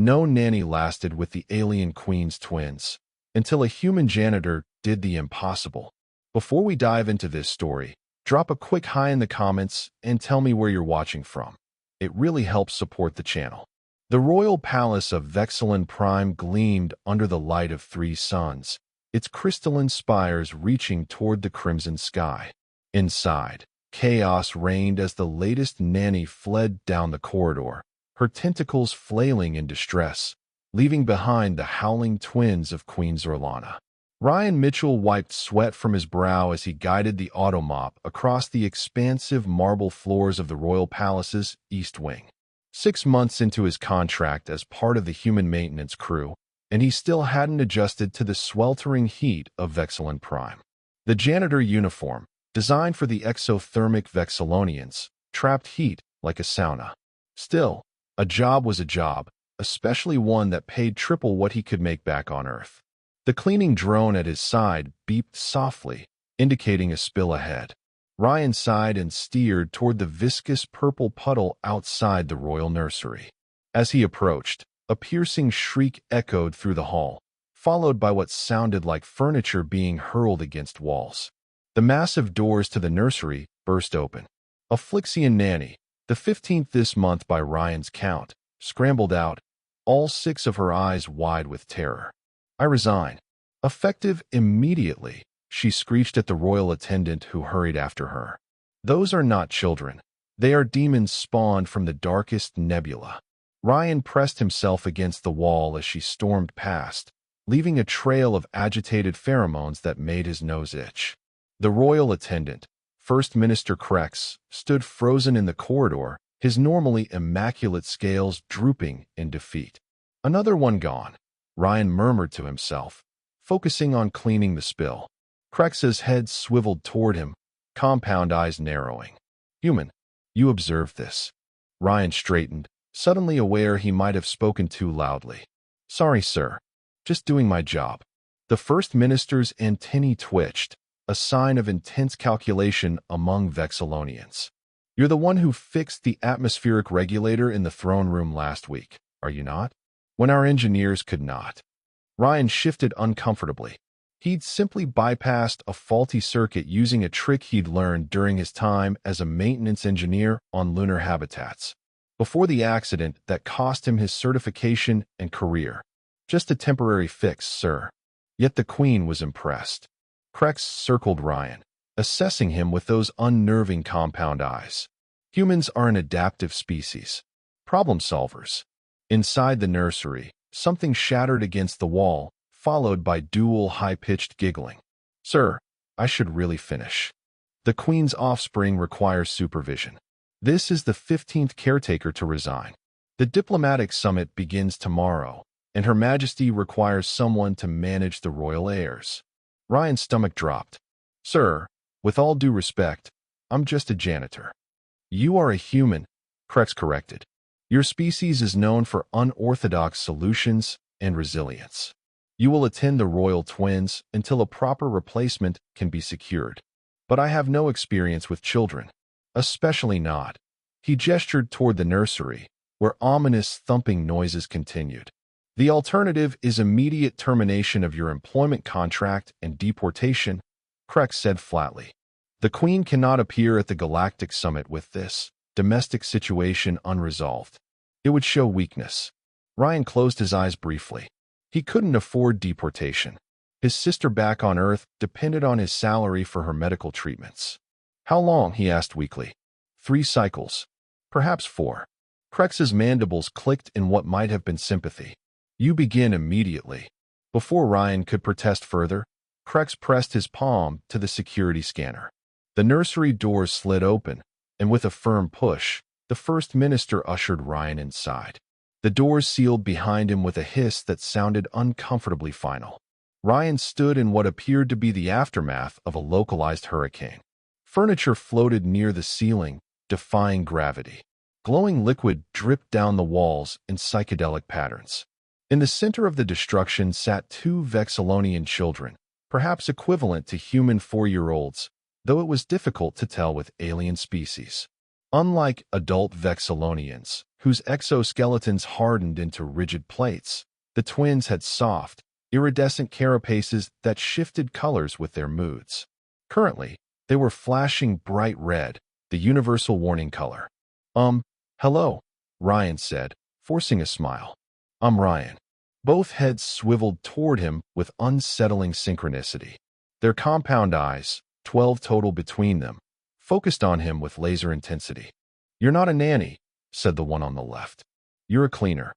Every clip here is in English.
No nanny lasted with the alien queen's twins, until a human janitor did the impossible. Before we dive into this story, drop a quick hi in the comments and tell me where you're watching from. It really helps support the channel. The royal palace of Vexilon Prime gleamed under the light of 3 suns, its crystalline spires reaching toward the crimson sky. Inside, chaos reigned as the latest nanny fled down the corridor, her tentacles flailing in distress, leaving behind the howling twins of Queen Zorlana. Ryan Mitchell wiped sweat from his brow as he guided the automop across the expansive marble floors of the royal palace's East Wing. 6 months into his contract as part of the human maintenance crew, and he still hadn't adjusted to the sweltering heat of Vexilon Prime. The janitor uniform, designed for the exothermic Vexilonians, trapped heat like a sauna. Still, a job was a job, especially one that paid triple what he could make back on Earth. The cleaning drone at his side beeped softly, indicating a spill ahead. Ryan sighed and steered toward the viscous purple puddle outside the royal nursery. As he approached, a piercing shriek echoed through the hall, followed by what sounded like furniture being hurled against walls. The massive doors to the nursery burst open. A Flixian nanny, the 15th this month by Ryan's count, scrambled out, all 6 of her eyes wide with terror. "I resign." Effective immediately, she screeched at the royal attendant who hurried after her. "Those are not children. They are demons spawned from the darkest nebula." Ryan pressed himself against the wall as she stormed past, leaving a trail of agitated pheromones that made his nose itch. The royal attendant, First Minister Krex, stood frozen in the corridor, his normally immaculate scales drooping in defeat. "Another one gone," Ryan murmured to himself, focusing on cleaning the spill. Krex's head swiveled toward him, compound eyes narrowing. "Human, you observed this." Ryan straightened, suddenly aware he might have spoken too loudly. "Sorry, sir. Just doing my job." The First Minister's antennae twitched, a sign of intense calculation among Vexilonians. "You're the one who fixed the atmospheric regulator in the throne room last week, are you not? When our engineers could not." Ryan shifted uncomfortably. He'd simply bypassed a faulty circuit using a trick he'd learned during his time as a maintenance engineer on lunar habitats. Before the accident that cost him his certification and career. "Just a temporary fix, sir." Yet the Queen was impressed. Krex circled Ryan, assessing him with those unnerving compound eyes. "Humans are an adaptive species. Problem solvers." Inside the nursery, something shattered against the wall, followed by dual high-pitched giggling. "Sir, I should really finish. The Queen's offspring requires supervision. This is the 15th caretaker to resign. The diplomatic summit begins tomorrow, and Her Majesty requires someone to manage the royal heirs." Ryan's stomach dropped. "Sir, with all due respect, I'm just a janitor." "You are a human," Krex corrected. "Your species is known for unorthodox solutions and resilience. You will attend the royal twins until a proper replacement can be secured. But I have no experience with children, especially not." He gestured toward the nursery, where ominous thumping noises continued. "The alternative is immediate termination of your employment contract and deportation," Krex said flatly. "The Queen cannot appear at the Galactic Summit with this domestic situation unresolved. It would show weakness." Ryan closed his eyes briefly. He couldn't afford deportation. His sister back on Earth depended on his salary for her medical treatments. "How long?" he asked weakly. 3 cycles. Perhaps 4. Krex's mandibles clicked in what might have been sympathy. "You begin immediately." Before Ryan could protest further, Krex pressed his palm to the security scanner. The nursery doors slid open, and with a firm push, the First Minister ushered Ryan inside. The doors sealed behind him with a hiss that sounded uncomfortably final. Ryan stood in what appeared to be the aftermath of a localized hurricane. Furniture floated near the ceiling, defying gravity. Glowing liquid dripped down the walls in psychedelic patterns. In the center of the destruction sat 2 Vexilonian children, perhaps equivalent to human 4-year-olds, though it was difficult to tell with alien species. Unlike adult Vexillonians, whose exoskeletons hardened into rigid plates, the twins had soft, iridescent carapaces that shifted colors with their moods. Currently, they were flashing bright red, the universal warning color. Hello, Ryan said, forcing a smile. I'm Ryan. Both heads swiveled toward him with unsettling synchronicity. Their compound eyes, 12 total between them, focused on him with laser intensity. You're not a nanny, said the one on the left. You're a cleaner.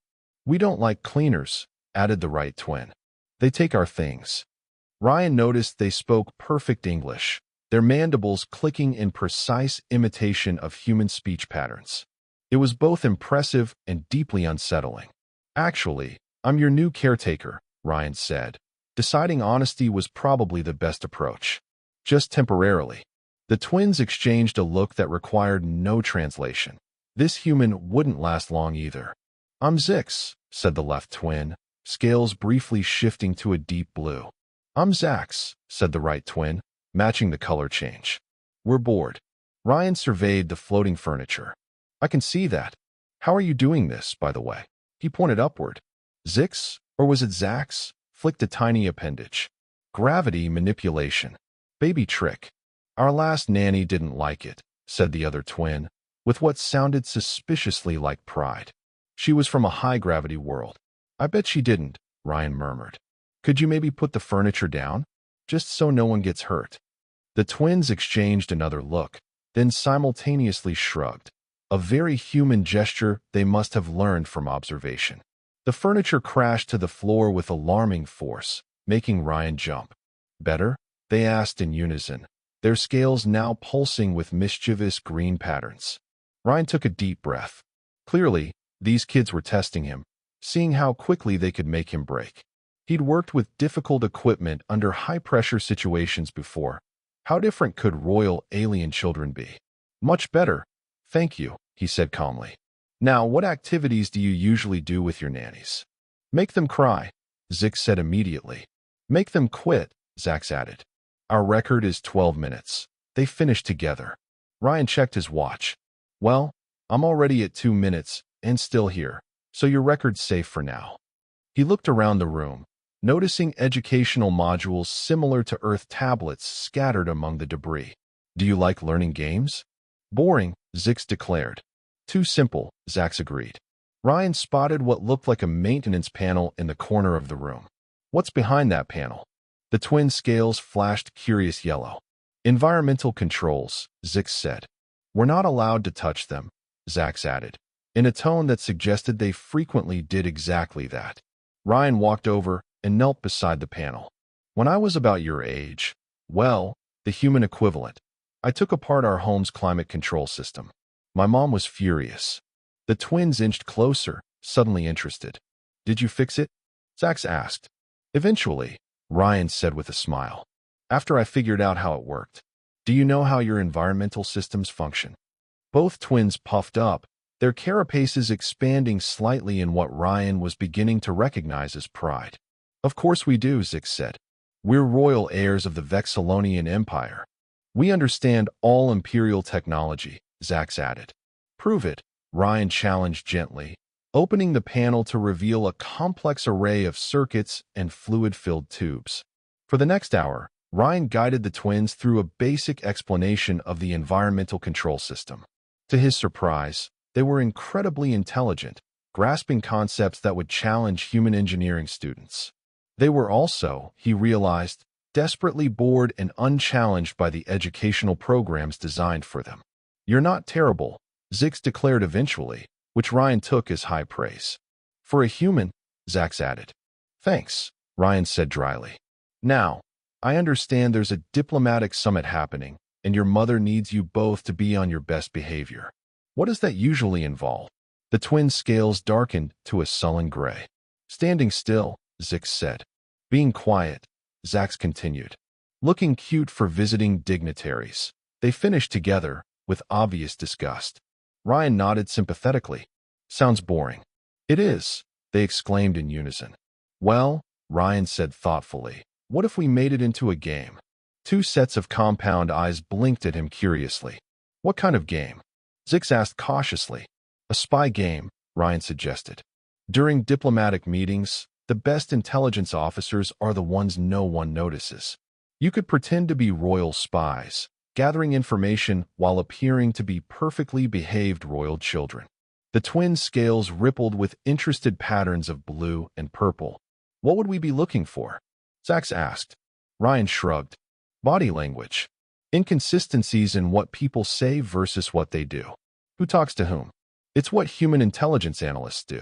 We don't like cleaners, added the right twin. They take our things. Ryan noticed they spoke perfect English, their mandibles clicking in precise imitation of human speech patterns. It was both impressive and deeply unsettling. Actually, I'm your new caretaker, Ryan said, deciding honesty was probably the best approach. Just temporarily. The twins exchanged a look that required no translation. This human wouldn't last long either. I'm Zix, said the left twin, scales briefly shifting to a deep blue. I'm Zax, said the right twin, matching the color change. We're bored. Ryan surveyed the floating furniture. I can see that. How are you doing this, by the way? He pointed upward. Zix, or was it Zax, flicked a tiny appendage. Gravity manipulation. Baby trick. Our last nanny didn't like it, said the other twin, with what sounded suspiciously like pride. She was from a high-gravity world. I bet she didn't, Ryan murmured. Could you maybe put the furniture down? Just so no one gets hurt. The twins exchanged another look, then simultaneously shrugged. A very human gesture they must have learned from observation. The furniture crashed to the floor with alarming force, making Ryan jump. Better? They asked in unison, their scales now pulsing with mischievous green patterns. Ryan took a deep breath. Clearly, these kids were testing him, seeing how quickly they could make him break. He'd worked with difficult equipment under high-pressure situations before. How different could royal alien children be? Much better. Thank you, he said calmly. Now, what activities do you usually do with your nannies? Make them cry, Zix said immediately. Make them quit, Zax added. Our record is 12 minutes. They finished together. Ryan checked his watch. Well, I'm already at 2 minutes and still here, so your record's safe for now. He looked around the room, noticing educational modules similar to Earth tablets scattered among the debris. Do you like learning games? Boring, Zix declared. Too simple, Zax agreed. Ryan spotted what looked like a maintenance panel in the corner of the room. What's behind that panel? The twin scales flashed curious yellow. Environmental controls, Zix said. We're not allowed to touch them, Zax added, in a tone that suggested they frequently did exactly that. Ryan walked over and knelt beside the panel. When I was about your age, well, the human equivalent, I took apart our home's climate control system. My mom was furious. The twins inched closer, suddenly interested. Did you fix it? Zax asked. Eventually, Ryan said with a smile. After I figured out how it worked. Do you know how your environmental systems function? Both twins puffed up, their carapaces expanding slightly in what Ryan was beginning to recognize as pride. Of course we do, Zix said. We're royal heirs of the Vexillonian Empire. We understand all imperial technology, Zax added. Prove it, Ryan challenged gently, opening the panel to reveal a complex array of circuits and fluid-filled tubes. For the next hour, Ryan guided the twins through a basic explanation of the environmental control system. To his surprise, they were incredibly intelligent, grasping concepts that would challenge human engineering students. They were also, he realized, desperately bored and unchallenged by the educational programs designed for them. You're not terrible, Zix declared eventually, which Ryan took as high praise. For a human, Zax added. Thanks, Ryan said dryly. Now, I understand there's a diplomatic summit happening, and your mother needs you both to be on your best behavior. What does that usually involve? The twins' scales darkened to a sullen gray. Standing still, Zix said. Being quiet, Zax continued. Looking cute for visiting dignitaries. They finished together, with obvious disgust. Ryan nodded sympathetically. Sounds boring. It is, they exclaimed in unison. Well, Ryan said thoughtfully, what if we made it into a game? Two sets of compound eyes blinked at him curiously. What kind of game? Zix asked cautiously. A spy game, Ryan suggested. During diplomatic meetings, the best intelligence officers are the ones no one notices. You could pretend to be royal spies, gathering information while appearing to be perfectly behaved royal children. The twins' scales rippled with interested patterns of blue and purple. What would we be looking for? Zax asked. Ryan shrugged. Body language. Inconsistencies in what people say versus what they do. Who talks to whom? It's what human intelligence analysts do.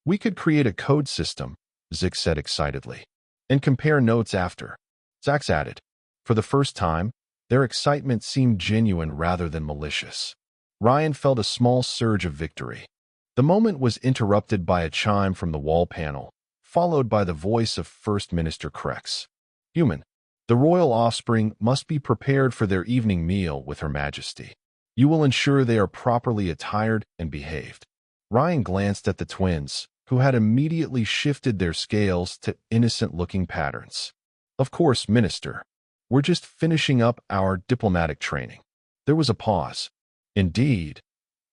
We could create a code system, Zix said excitedly, and compare notes after. Zax added. For the first time, their excitement seemed genuine rather than malicious. Ryan felt a small surge of victory. The moment was interrupted by a chime from the wall panel, followed by the voice of First Minister Krex. Human. The royal offspring must be prepared for their evening meal with Her Majesty. You will ensure they are properly attired and behaved. Ryan glanced at the twins, who had immediately shifted their scales to innocent-looking patterns. Of course, Minister. We're just finishing up our diplomatic training. There was a pause. Indeed,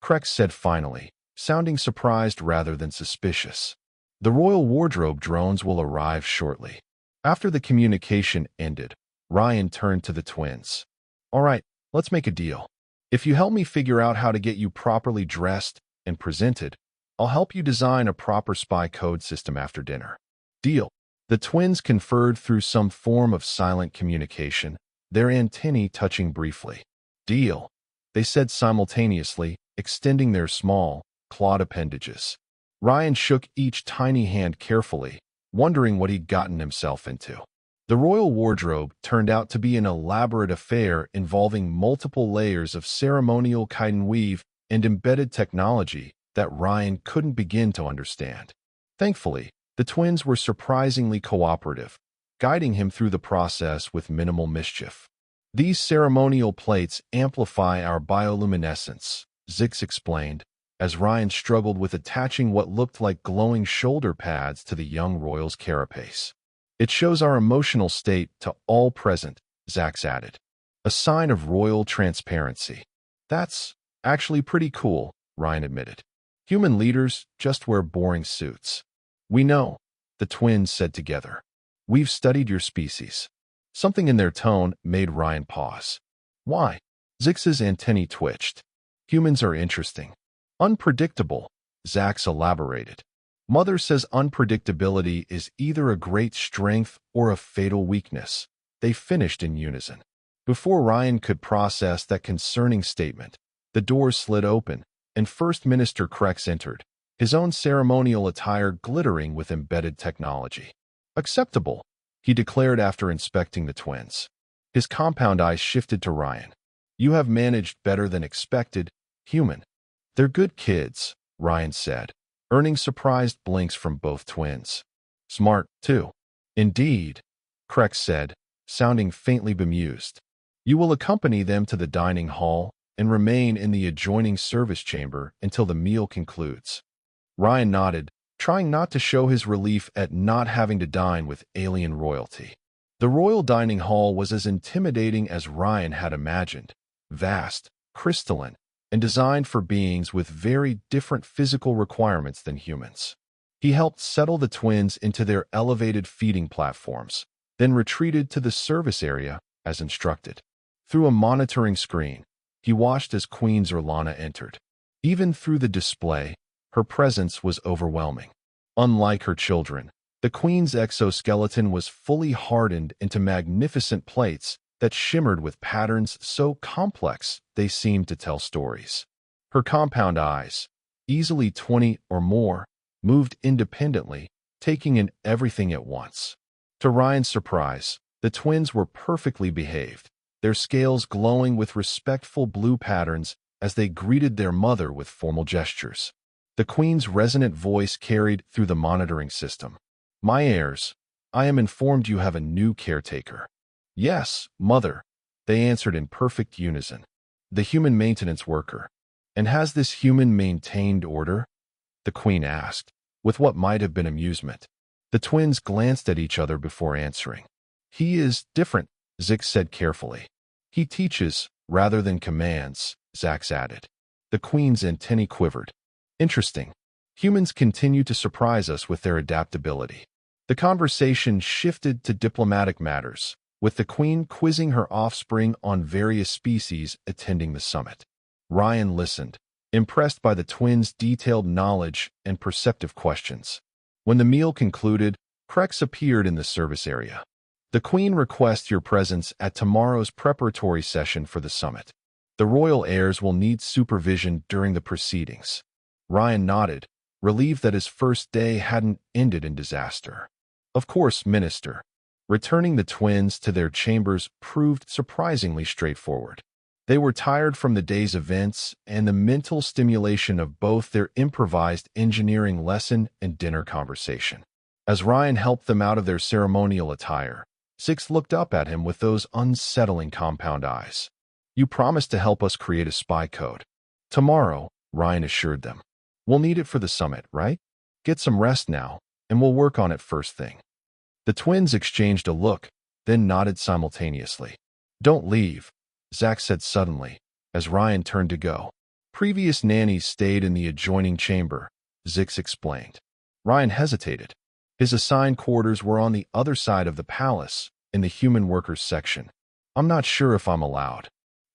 Krex said finally, sounding surprised rather than suspicious. The royal wardrobe drones will arrive shortly. After the communication ended, Ryan turned to the twins. All right, let's make a deal. If you help me figure out how to get you properly dressed and presented, I'll help you design a proper spy code system after dinner. Deal. The twins conferred through some form of silent communication, their antennae touching briefly. Deal, they said simultaneously, extending their small, clawed appendages. Ryan shook each tiny hand carefully, wondering what he'd gotten himself into. The royal wardrobe turned out to be an elaborate affair involving multiple layers of ceremonial chitin weave and embedded technology that Ryan couldn't begin to understand. Thankfully, the twins were surprisingly cooperative, guiding him through the process with minimal mischief. These ceremonial plates amplify our bioluminescence, Zix explained, as Ryan struggled with attaching what looked like glowing shoulder pads to the young royal's carapace. It shows our emotional state to all present, Zax added. A sign of royal transparency. That's actually pretty cool, Ryan admitted. Human leaders just wear boring suits. We know, the twins said together. We've studied your species. Something in their tone made Ryan pause. Why? Zix's antennae twitched. Humans are interesting. Unpredictable, Zax elaborated. Mother says unpredictability is either a great strength or a fatal weakness. They finished in unison. Before Ryan could process that concerning statement, the doors slid open, and First Minister Krex entered, his own ceremonial attire glittering with embedded technology. Acceptable, he declared after inspecting the twins. His compound eyes shifted to Ryan. You have managed better than expected, human. They're good kids, Ryan said, earning surprised blinks from both twins. Smart, too. Indeed, Krex said, sounding faintly bemused. You will accompany them to the dining hall and remain in the adjoining service chamber until the meal concludes. Ryan nodded, trying not to show his relief at not having to dine with alien royalty. The royal dining hall was as intimidating as Ryan had imagined, vast, crystalline, and designed for beings with very different physical requirements than humans. He helped settle the twins into their elevated feeding platforms, then retreated to the service area as instructed. Through a monitoring screen, he watched as Queen Zerlana entered. Even through the display, her presence was overwhelming. Unlike her children, the Queen's exoskeleton was fully hardened into magnificent plates that shimmered with patterns so complex they seemed to tell stories. Her compound eyes, easily 20 or more, moved independently, taking in everything at once. To Ryan's surprise, the twins were perfectly behaved, their scales glowing with respectful blue patterns as they greeted their mother with formal gestures. The Queen's resonant voice carried through the monitoring system. My heirs, I am informed you have a new caretaker. Yes, Mother, they answered in perfect unison. The human maintenance worker. And has this human maintained order? The Queen asked, with what might have been amusement. The twins glanced at each other before answering. He is different, Zix said carefully. He teaches, rather than commands, Zax added. The The Queen's antennae quivered. Interesting. Humans continue to surprise us with their adaptability. The conversation shifted to diplomatic matters, with the Queen quizzing her offspring on various species attending the summit. Ryan listened, impressed by the twins' detailed knowledge and perceptive questions. When the meal concluded, Krex appeared in the service area. The Queen requests your presence at tomorrow's preparatory session for the summit. The royal heirs will need supervision during the proceedings. Ryan nodded, relieved that his first day hadn't ended in disaster. Of course, Minister. Returning the twins to their chambers proved surprisingly straightforward. They were tired from the day's events and the mental stimulation of both their improvised engineering lesson and dinner conversation. As Ryan helped them out of their ceremonial attire, Six looked up at him with those unsettling compound eyes. You promised to help us create a spy code. Tomorrow, Ryan assured them. We'll need it for the summit, right? Get some rest now, and we'll work on it first thing. The twins exchanged a look, then nodded simultaneously. Don't leave, Zach said suddenly, as Ryan turned to go. Previous nannies stayed in the adjoining chamber, Zix explained. Ryan hesitated. His assigned quarters were on the other side of the palace, in the human workers section. I'm not sure if I'm allowed.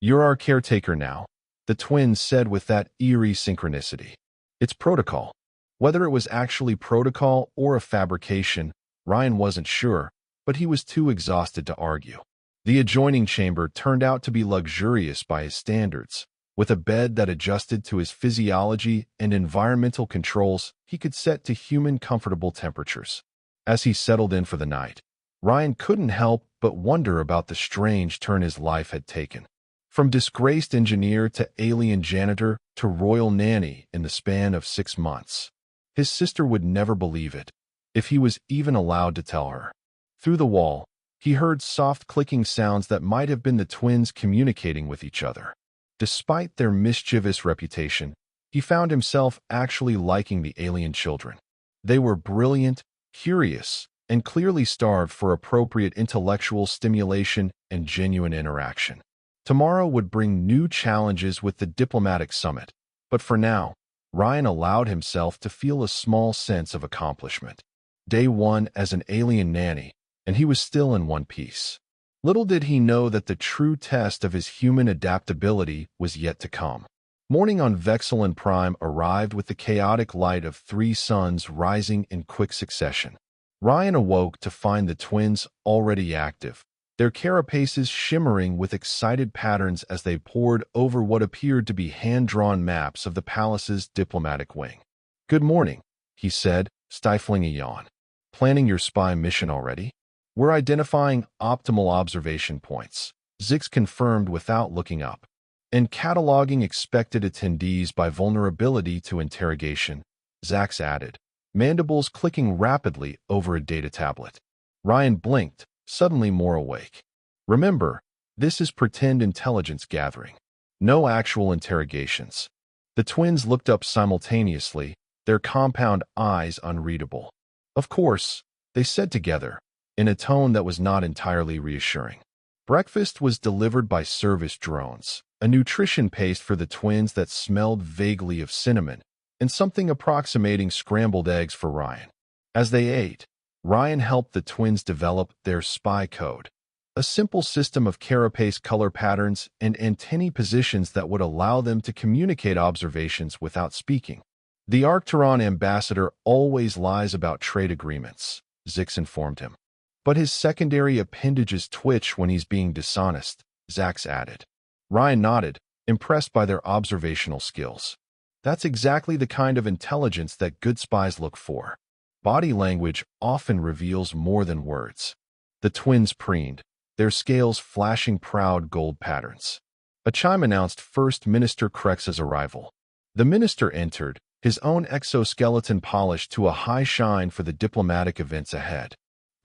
You're our caretaker now, the twins said with that eerie synchronicity. It's protocol. Whether it was actually protocol or a fabrication, Ryan wasn't sure, but he was too exhausted to argue. The adjoining chamber turned out to be luxurious by his standards. With a bed that adjusted to his physiology and environmental controls he could set to human comfortable temperatures. As he settled in for the night, Ryan couldn't help but wonder about the strange turn his life had taken. From disgraced engineer to alien janitor to royal nanny in the span of 6 months. His sister would never believe it, if he was even allowed to tell her. Through the wall, he heard soft clicking sounds that might have been the twins communicating with each other. Despite their mischievous reputation, he found himself actually liking the alien children. They were brilliant, curious, and clearly starved for appropriate intellectual stimulation and genuine interaction. Tomorrow would bring new challenges with the diplomatic summit, but for now, Ryan allowed himself to feel a small sense of accomplishment. Day 1 as an alien nanny, and he was still in one piece. Little did he know that the true test of his human adaptability was yet to come. Morning on Vexilon Prime arrived with the chaotic light of 3 suns rising in quick succession. Ryan awoke to find the twins already active, their carapaces shimmering with excited patterns as they pored over what appeared to be hand-drawn maps of the palace's diplomatic wing. Good morning, he said, stifling a yawn. Planning your spy mission already? We're identifying optimal observation points, Zix confirmed without looking up, and cataloging expected attendees by vulnerability to interrogation, Zax added, mandibles clicking rapidly over a data tablet. Ryan blinked, suddenly more awake. Remember, this is pretend intelligence gathering. No actual interrogations. The twins looked up simultaneously, their compound eyes unreadable. Of course, they said together, in a tone that was not entirely reassuring. Breakfast was delivered by service drones, a nutrition paste for the twins that smelled vaguely of cinnamon, and something approximating scrambled eggs for Ryan. As they ate, Ryan helped the twins develop their spy code, a simple system of carapace color patterns and antennae positions that would allow them to communicate observations without speaking. The Arcturon ambassador always lies about trade agreements, Zix informed him. But his secondary appendages twitch when he's being dishonest, Zax added. Ryan nodded, impressed by their observational skills. That's exactly the kind of intelligence that good spies look for. Body language often reveals more than words. The twins preened, their scales flashing proud gold patterns. A chime announced First Minister Krex's arrival. The minister entered, his own exoskeleton polished to a high shine for the diplomatic events ahead.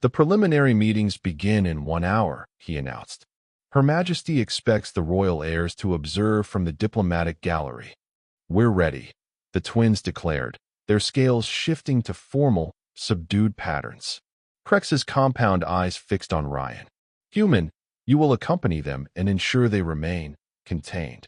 The preliminary meetings begin in 1 hour, he announced. Her Majesty expects the royal heirs to observe from the diplomatic gallery. We're ready, the twins declared, their scales shifting to formal, subdued patterns. Krex's compound eyes fixed on Ryan. Human, you will accompany them and ensure they remain contained.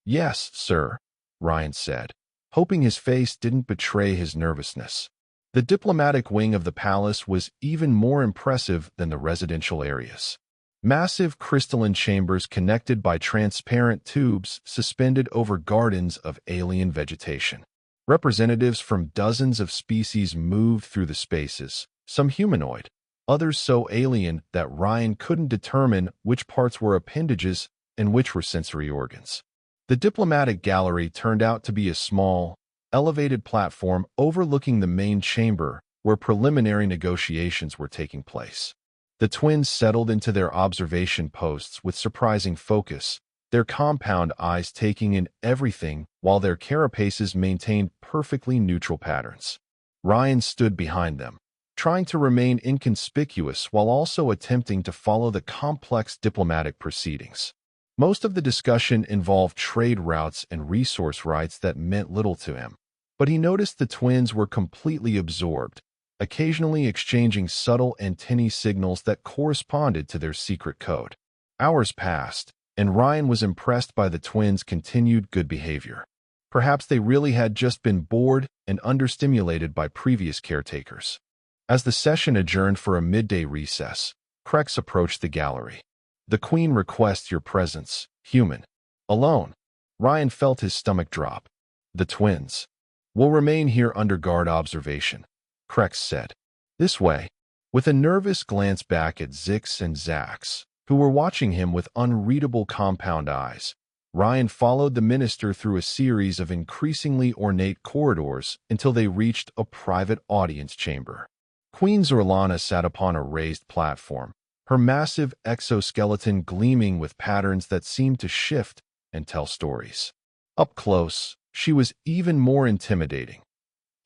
Yes, sir, Ryan said, hoping his face didn't betray his nervousness. The diplomatic wing of the palace was even more impressive than the residential areas. Massive crystalline chambers connected by transparent tubes suspended over gardens of alien vegetation. Representatives from dozens of species moved through the spaces, some humanoid, others so alien that Ryan couldn't determine which parts were appendages and which were sensory organs. The diplomatic gallery turned out to be a small, elevated platform overlooking the main chamber where preliminary negotiations were taking place. The twins settled into their observation posts with surprising focus, their compound eyes taking in everything while their carapaces maintained perfectly neutral patterns. Ryan stood behind them, trying to remain inconspicuous while also attempting to follow the complex diplomatic proceedings. Most of the discussion involved trade routes and resource rights that meant little to him, but he noticed the twins were completely absorbed, occasionally exchanging subtle antennae signals that corresponded to their secret code. Hours passed, and Ryan was impressed by the twins' continued good behavior. Perhaps they really had just been bored and understimulated by previous caretakers. As the session adjourned for a midday recess, Krex approached the gallery. "The Queen requests your presence, human." Alone. Ryan felt his stomach drop. "The twins will remain here under guard observation," Krex said. "This way." With a nervous glance back at Zix and Zax, who were watching him with unreadable compound eyes, Ryan followed the minister through a series of increasingly ornate corridors until they reached a private audience chamber. Queen Zorlana sat upon a raised platform, her massive exoskeleton gleaming with patterns that seemed to shift and tell stories. Up close, she was even more intimidating.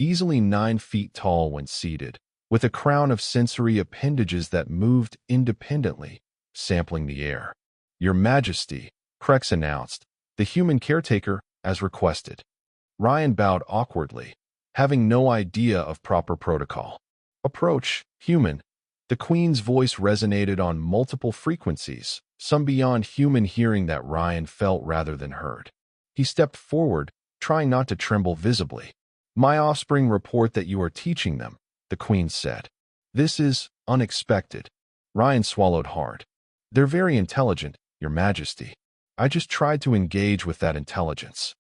Easily 9 feet tall when seated, with a crown of sensory appendages that moved independently, sampling the air. "Your Majesty," Krex announced, "the human caretaker, as requested." Ryan bowed awkwardly, having no idea of proper protocol. "Approach, human." The Queen's voice resonated on multiple frequencies, some beyond human hearing that Ryan felt rather than heard. He stepped forward, trying not to tremble visibly. "My offspring report that you are teaching them," the Queen said. "This is unexpected." Ryan swallowed hard. "They're very intelligent, Your Majesty. I just tried to engage with that intelligence."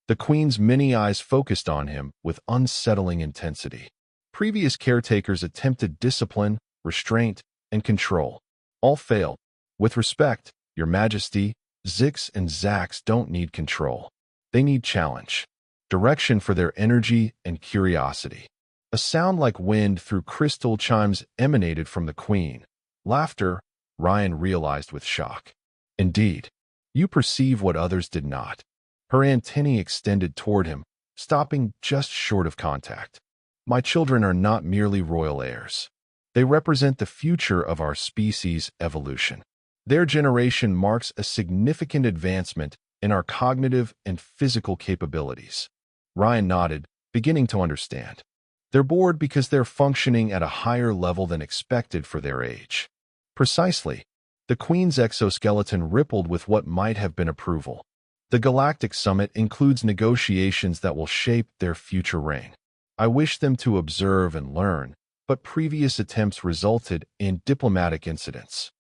The Queen's many eyes focused on him with unsettling intensity. Previous caretakers attempted discipline, restraint, and control. All failed. "With respect, Your Majesty, Zix and Zax don't need control. They need challenge. Direction for their energy and curiosity." A sound like wind through crystal chimes emanated from the Queen. Laughter, Ryan realized with shock. "Indeed. You perceive what others did not." Her antennae extended toward him, stopping just short of contact. "My children are not merely royal heirs. They represent the future of our species' evolution. Their generation marks a significant advancement in our cognitive and physical capabilities." Ryan nodded, beginning to understand. "They're bored because they're functioning at a higher level than expected for their age." "Precisely." The Queen's exoskeleton rippled with what might have been approval. "The Galactic Summit includes negotiations that will shape their future reign. I wish them to observe and learn, but previous attempts resulted in diplomatic incidents."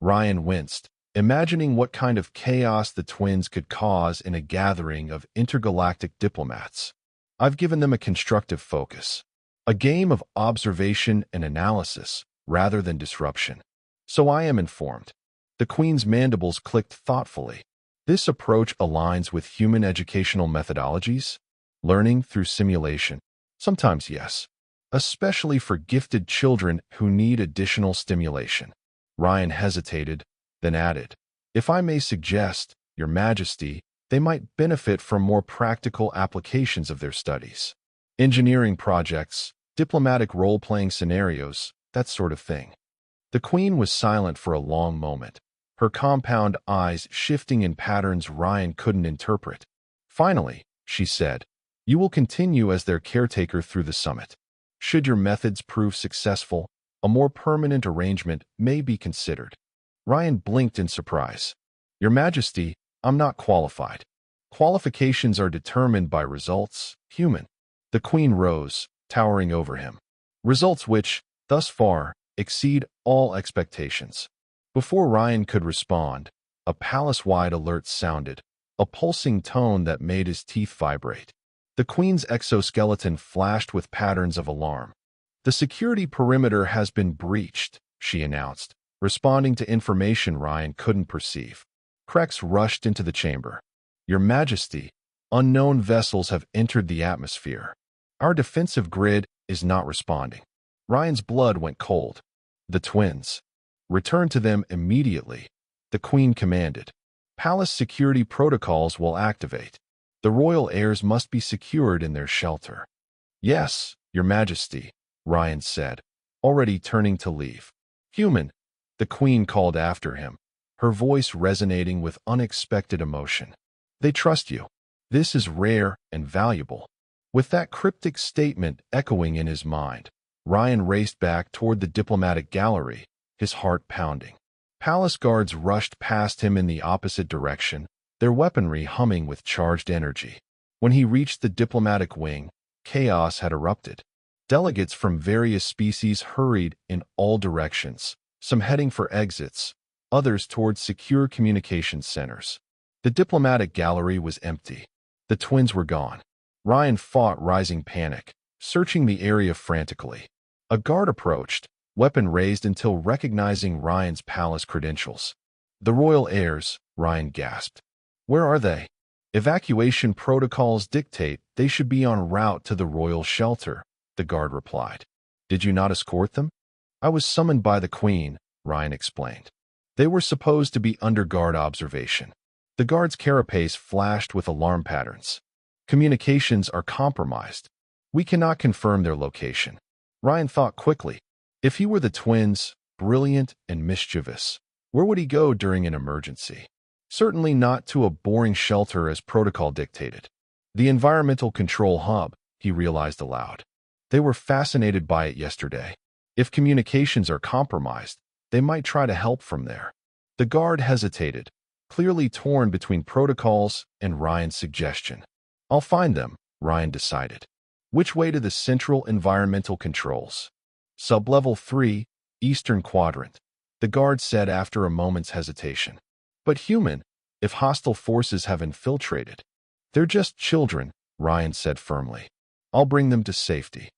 Ryan winced, imagining what kind of chaos the twins could cause in a gathering of intergalactic diplomats. "I've given them a constructive focus. A game of observation and analysis, rather than disruption. So I am informed." The Queen's mandibles clicked thoughtfully. "This approach aligns with human educational methodologies? Learning through simulation? Sometimes yes. Especially for gifted children who need additional stimulation." Ryan hesitated, then added, "If I may suggest, Your Majesty, they might benefit from more practical applications of their studies. Engineering projects, diplomatic role-playing scenarios, that sort of thing." The Queen was silent for a long moment, her compound eyes shifting in patterns Ryan couldn't interpret. Finally, she said, "You will continue as their caretaker through the summit. Should your methods prove successful, a more permanent arrangement may be considered." Ryan blinked in surprise. "Your Majesty, I'm not qualified." Qualifications are determined by results, human. The Queen rose, towering over him. Results which, thus far, exceed all expectations. Before Ryan could respond, a palace-wide alert sounded, a pulsing tone that made his teeth vibrate. The Queen's exoskeleton flashed with patterns of alarm. "The security perimeter has been breached," she announced, responding to information Ryan couldn't perceive. Krex rushed into the chamber. "Your Majesty, unknown vessels have entered the atmosphere. Our defensive grid is not responding." Ryan's blood went cold. The twins. "Return to them immediately," the Queen commanded. "Palace security protocols will activate. The royal heirs must be secured in their shelter." "Yes, Your Majesty," Ryan said, already turning to leave. "Human," the Queen called after him, her voice resonating with unexpected emotion. "They trust you. This is rare and valuable." With that cryptic statement echoing in his mind, Ryan raced back toward the diplomatic gallery, his heart pounding. Palace guards rushed past him in the opposite direction, their weaponry humming with charged energy. When he reached the diplomatic wing, chaos had erupted. Delegates from various species hurried in all directions, some heading for exits, others towards secure communications centers. The diplomatic gallery was empty. The twins were gone. Ryan fought rising panic, searching the area frantically. A guard approached, weapon raised until recognizing Ryan's palace credentials. "The royal heirs," Ryan gasped. "Where are they?" "Evacuation protocols dictate they should be en route to the royal shelter," the guard replied. "Did you not escort them?" "I was summoned by the Queen," Ryan explained. "They were supposed to be under guard observation." The guard's carapace flashed with alarm patterns. "Communications are compromised. We cannot confirm their location." Ryan thought quickly. If he were the twins, brilliant and mischievous, where would he go during an emergency? Certainly not to a boring shelter as protocol dictated. The environmental control hub, he realized aloud. They were fascinated by it yesterday. If communications are compromised, they might try to help from there. The guard hesitated, clearly torn between protocols and Ryan's suggestion. "I'll find them," Ryan decided. "Which way to the central environmental controls?" "Sublevel 3, Eastern Quadrant," the guard said after a moment's hesitation. "But human, if hostile forces have infiltrated." "They're just children," Ryan said firmly. "I'll bring them to safety."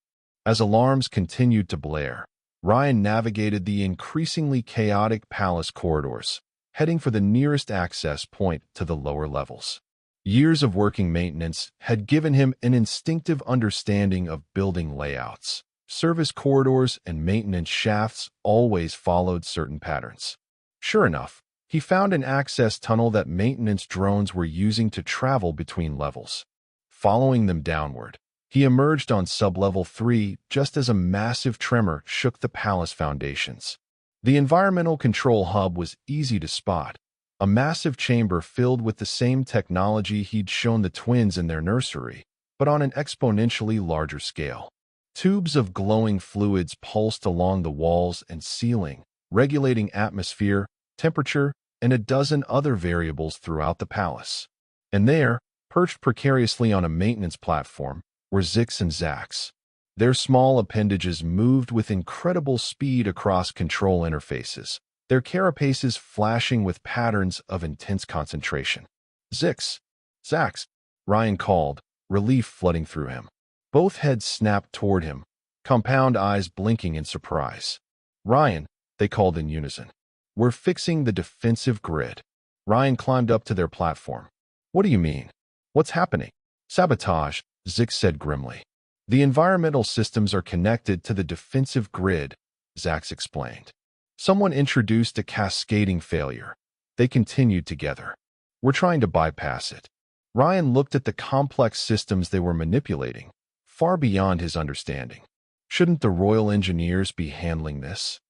As alarms continued to blare, Ryan navigated the increasingly chaotic palace corridors, heading for the nearest access point to the lower levels. Years of working maintenance had given him an instinctive understanding of building layouts. Service corridors and maintenance shafts always followed certain patterns. Sure enough, he found an access tunnel that maintenance drones were using to travel between levels. Following them downward, he emerged on sublevel 3 just as a massive tremor shook the palace foundations. The environmental control hub was easy to spot, a massive chamber filled with the same technology he'd shown the twins in their nursery, but on an exponentially larger scale. Tubes of glowing fluids pulsed along the walls and ceiling, regulating atmosphere, temperature, and a dozen other variables throughout the palace. And there, perched precariously on a maintenance platform, were Zix and Zax. Their small appendages moved with incredible speed across control interfaces, their carapaces flashing with patterns of intense concentration. "Zix! Zax!" Ryan called, relief flooding through him. Both heads snapped toward him, compound eyes blinking in surprise. "Ryan," they called in unison. "We're fixing the defensive grid." Ryan climbed up to their platform. "What do you mean? What's happening?" "Sabotage," Zix said grimly. "The environmental systems are connected to the defensive grid," Zax explained. "Someone introduced a cascading failure. They continued together. We're trying to bypass it." Ryan looked at the complex systems they were manipulating, far beyond his understanding. "Shouldn't the Royal Engineers be handling this?"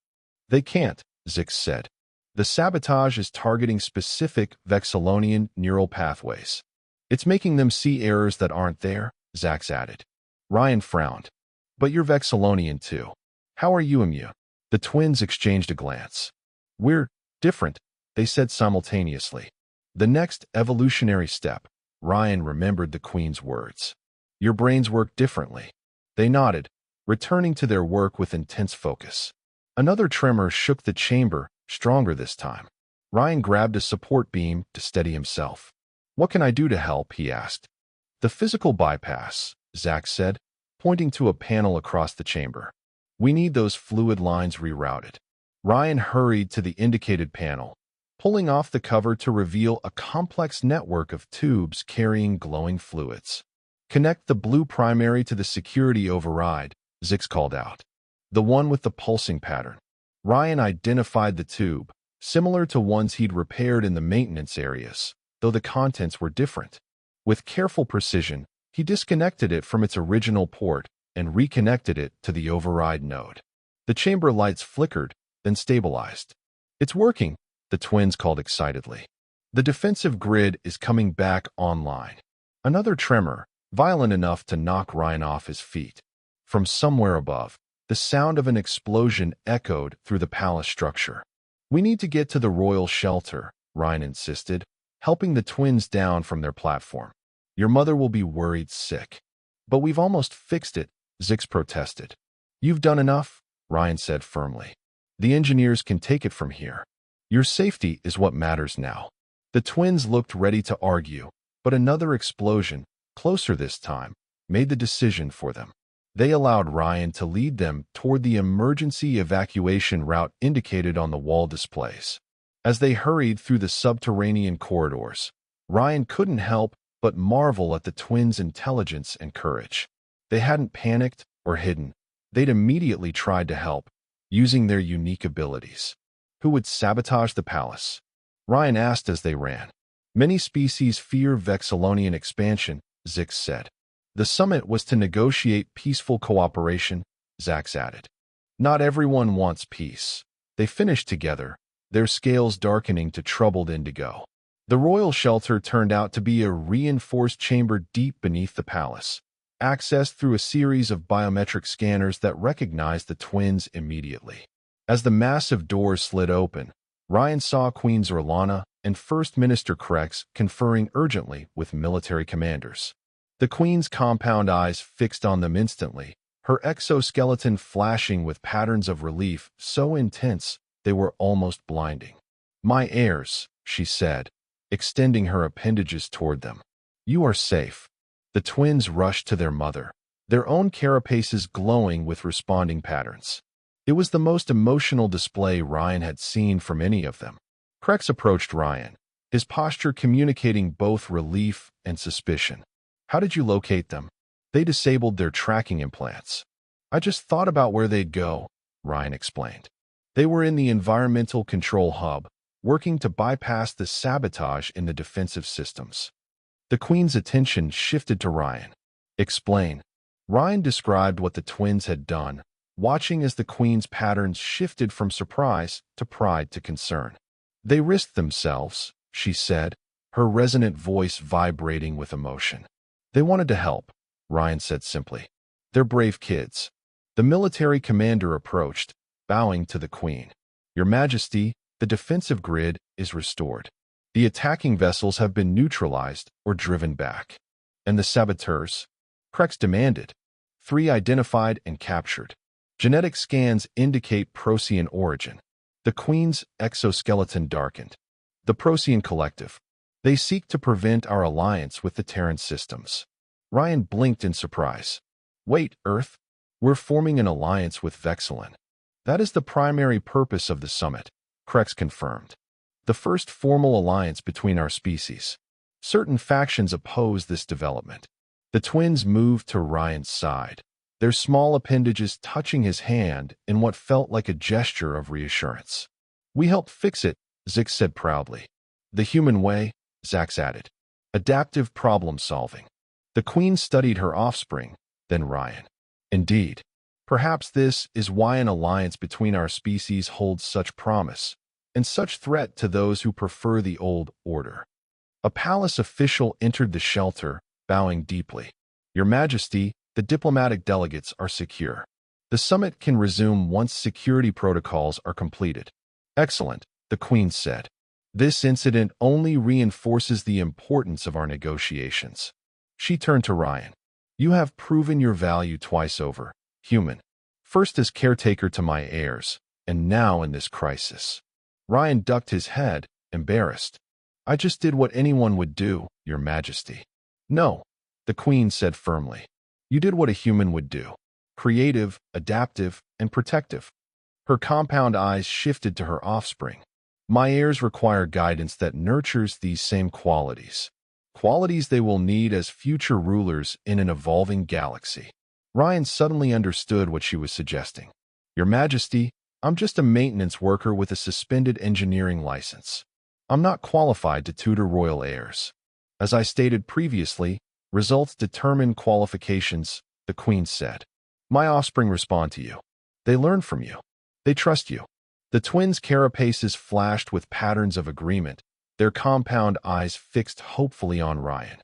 "They can't," Zix said. "The sabotage is targeting specific Vexillonian neural pathways. It's making them see errors that aren't there," Zax added. Ryan frowned. "But you're Vexillonian too. How are you immune?" The twins exchanged a glance. "We're different," they said simultaneously. "The next evolutionary step." Ryan remembered the Queen's words. Your brains work differently. They nodded, returning to their work with intense focus. Another tremor shook the chamber, stronger this time. Ryan grabbed a support beam to steady himself. What can I do to help? He asked. The physical bypass, Zach said, pointing to a panel across the chamber. We need those fluid lines rerouted. Ryan hurried to the indicated panel, pulling off the cover to reveal a complex network of tubes carrying glowing fluids. Connect the blue primary to the security override, Zix called out. The one with the pulsing pattern. Ryan identified the tube, similar to ones he'd repaired in the maintenance areas, though the contents were different. With careful precision, he disconnected it from its original port and reconnected it to the override node. The chamber lights flickered, then stabilized. It's working, the twins called excitedly. The defensive grid is coming back online. Another tremor, violent enough to knock Ryan off his feet. From somewhere above, the sound of an explosion echoed through the palace structure. We need to get to the royal shelter, Ryan insisted, helping the twins down from their platform. Your mother will be worried sick. But we've almost fixed it, Zix protested. You've done enough, Ryan said firmly. The engineers can take it from here. Your safety is what matters now. The twins looked ready to argue, but another explosion, closer this time, made the decision for them. They allowed Ryan to lead them toward the emergency evacuation route indicated on the wall displays. As they hurried through the subterranean corridors, Ryan couldn't help but marvel at the twins' intelligence and courage. They hadn't panicked or hidden. They'd immediately tried to help, using their unique abilities. Who would sabotage the palace? Ryan asked as they ran. Many species fear Vexillonian expansion, Zix said. The summit was to negotiate peaceful cooperation, Zax added. Not everyone wants peace. They finished together, their scales darkening to troubled indigo. The royal shelter turned out to be a reinforced chamber deep beneath the palace, accessed through a series of biometric scanners that recognized the twins immediately. As the massive doors slid open, Ryan saw Queen Zerlana and First Minister Krex conferring urgently with military commanders. The Queen's compound eyes fixed on them instantly, her exoskeleton flashing with patterns of relief so intense they were almost blinding. My heirs, she said, extending her appendages toward them. You are safe. The twins rushed to their mother, their own carapaces glowing with responding patterns. It was the most emotional display Ryan had seen from any of them. Krex approached Ryan, his posture communicating both relief and suspicion. How did you locate them? They disabled their tracking implants. I just thought about where they'd go, Ryan explained. They were in the environmental control hub, working to bypass the sabotage in the defensive systems. The Queen's attention shifted to Ryan. Explain. Ryan described what the twins had done, watching as the Queen's patterns shifted from surprise to pride to concern. They risked themselves, she said, her resonant voice vibrating with emotion. They wanted to help, Ryan said simply. They're brave kids. The military commander approached, bowing to the Queen. Your Majesty, the defensive grid is restored. The attacking vessels have been neutralized or driven back. And the saboteurs? Krex demanded. 3 identified and captured. Genetic scans indicate Procyon origin. The Queen's exoskeleton darkened. The Procyon Collective. They seek to prevent our alliance with the Terran systems. Ryan blinked in surprise. Wait, Earth? We're forming an alliance with Vexillon. That is the primary purpose of the summit, Krex confirmed. The first formal alliance between our species. Certain factions oppose this development. The twins moved to Ryan's side, their small appendages touching his hand in what felt like a gesture of reassurance. We helped fix it, Zix said proudly. The human way, Zax added. Adaptive problem solving. The Queen studied her offspring, then Ryan. Indeed. Perhaps this is why an alliance between our species holds such promise, and such threat to those who prefer the old order. A palace official entered the shelter, bowing deeply. Your Majesty, the diplomatic delegates are secure. The summit can resume once security protocols are completed. Excellent, the Queen said. This incident only reinforces the importance of our negotiations. She turned to Ryan. You have proven your value twice over, human. First as caretaker to my heirs, and now in this crisis. Ryan ducked his head, embarrassed. I just did what anyone would do, Your Majesty. No, the Queen said firmly. You did what a human would do. Creative, adaptive, and protective. Her compound eyes shifted to her offspring. My heirs require guidance that nurtures these same qualities. Qualities they will need as future rulers in an evolving galaxy. Ryan suddenly understood what she was suggesting. Your Majesty, I'm just a maintenance worker with a suspended engineering license. I'm not qualified to tutor royal heirs. As I stated previously, results determine qualifications, the Queen said. My offspring respond to you. They learn from you. They trust you. The twins' carapaces flashed with patterns of agreement, their compound eyes fixed hopefully on Ryan.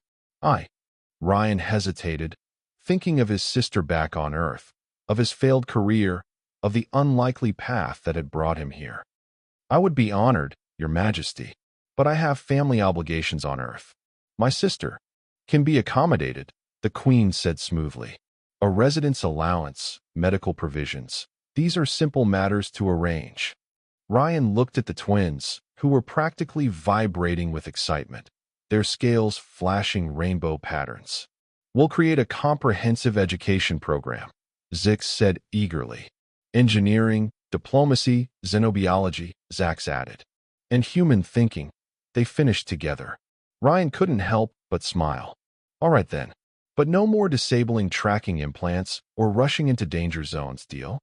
Ryan hesitated, thinking of his sister back on Earth, of his failed career, of the unlikely path that had brought him here. I would be honored, Your Majesty, but I have family obligations on Earth. My sister can be accommodated, the Queen said smoothly. A residence allowance, medical provisions. These are simple matters to arrange. Ryan looked at the twins, who were practically vibrating with excitement, their scales flashing rainbow patterns. We'll create a comprehensive education program, Zix said eagerly. Engineering, diplomacy, xenobiology, Zax added. And human thinking, they finished together. Ryan couldn't help but smile. All right then, but no more disabling tracking implants or rushing into danger zones, deal?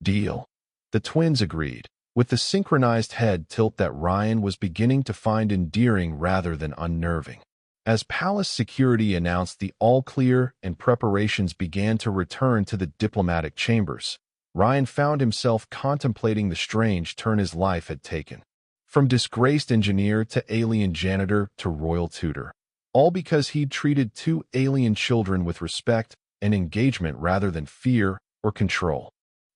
Deal. The twins agreed, with the synchronized head tilt that Ryan was beginning to find endearing rather than unnerving. As palace security announced the all-clear and preparations began to return to the diplomatic chambers, Ryan found himself contemplating the strange turn his life had taken. From disgraced engineer to alien janitor to royal tutor, all because he'd treated two alien children with respect and engagement rather than fear or control.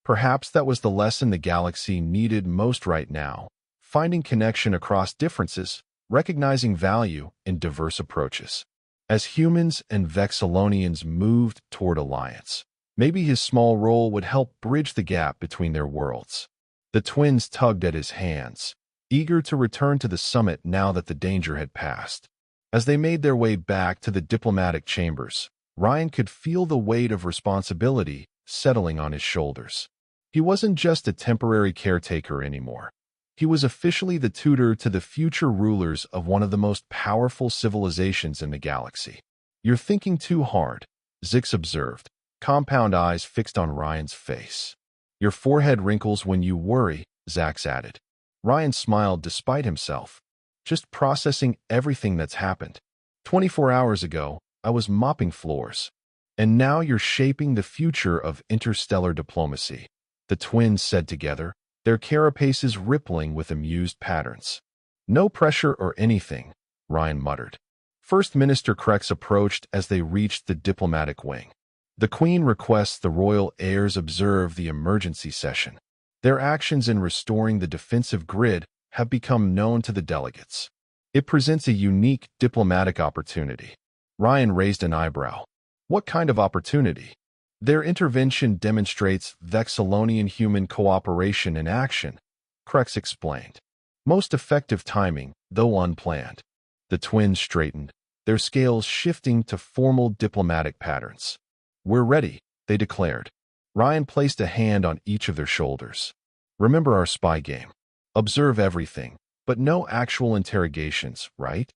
Perhaps that was the lesson the galaxy needed most right now, finding connection across differences, recognizing value in diverse approaches. As humans and Vexillonians moved toward alliance, maybe his small role would help bridge the gap between their worlds. The twins tugged at his hands, eager to return to the summit now that the danger had passed. As they made their way back to the diplomatic chambers, Ryan could feel the weight of responsibility settling on his shoulders. He wasn't just a temporary caretaker anymore. He was officially the tutor to the future rulers of one of the most powerful civilizations in the galaxy. You're thinking too hard, Zix observed, compound eyes fixed on Ryan's face. Your forehead wrinkles when you worry, Zax added. Ryan smiled despite himself. Just processing everything that's happened. 24 hours ago, I was mopping floors. And now you're shaping the future of interstellar diplomacy, the twins said together, their carapaces rippling with amused patterns. No pressure or anything, Ryan muttered. First Minister Krex approached as they reached the diplomatic wing. The Queen requests the royal heirs observe the emergency session. Their actions in restoring the defensive grid have become known to the delegates. It presents a unique diplomatic opportunity. Ryan raised an eyebrow. What kind of opportunity? Their intervention demonstrates Vexillonian human cooperation in action, Krex explained. Most effective timing, though unplanned. The twins straightened, their scales shifting to formal diplomatic patterns. We're ready, they declared. Ryan placed a hand on each of their shoulders. Remember our spy game. Observe everything, but no actual interrogations, right?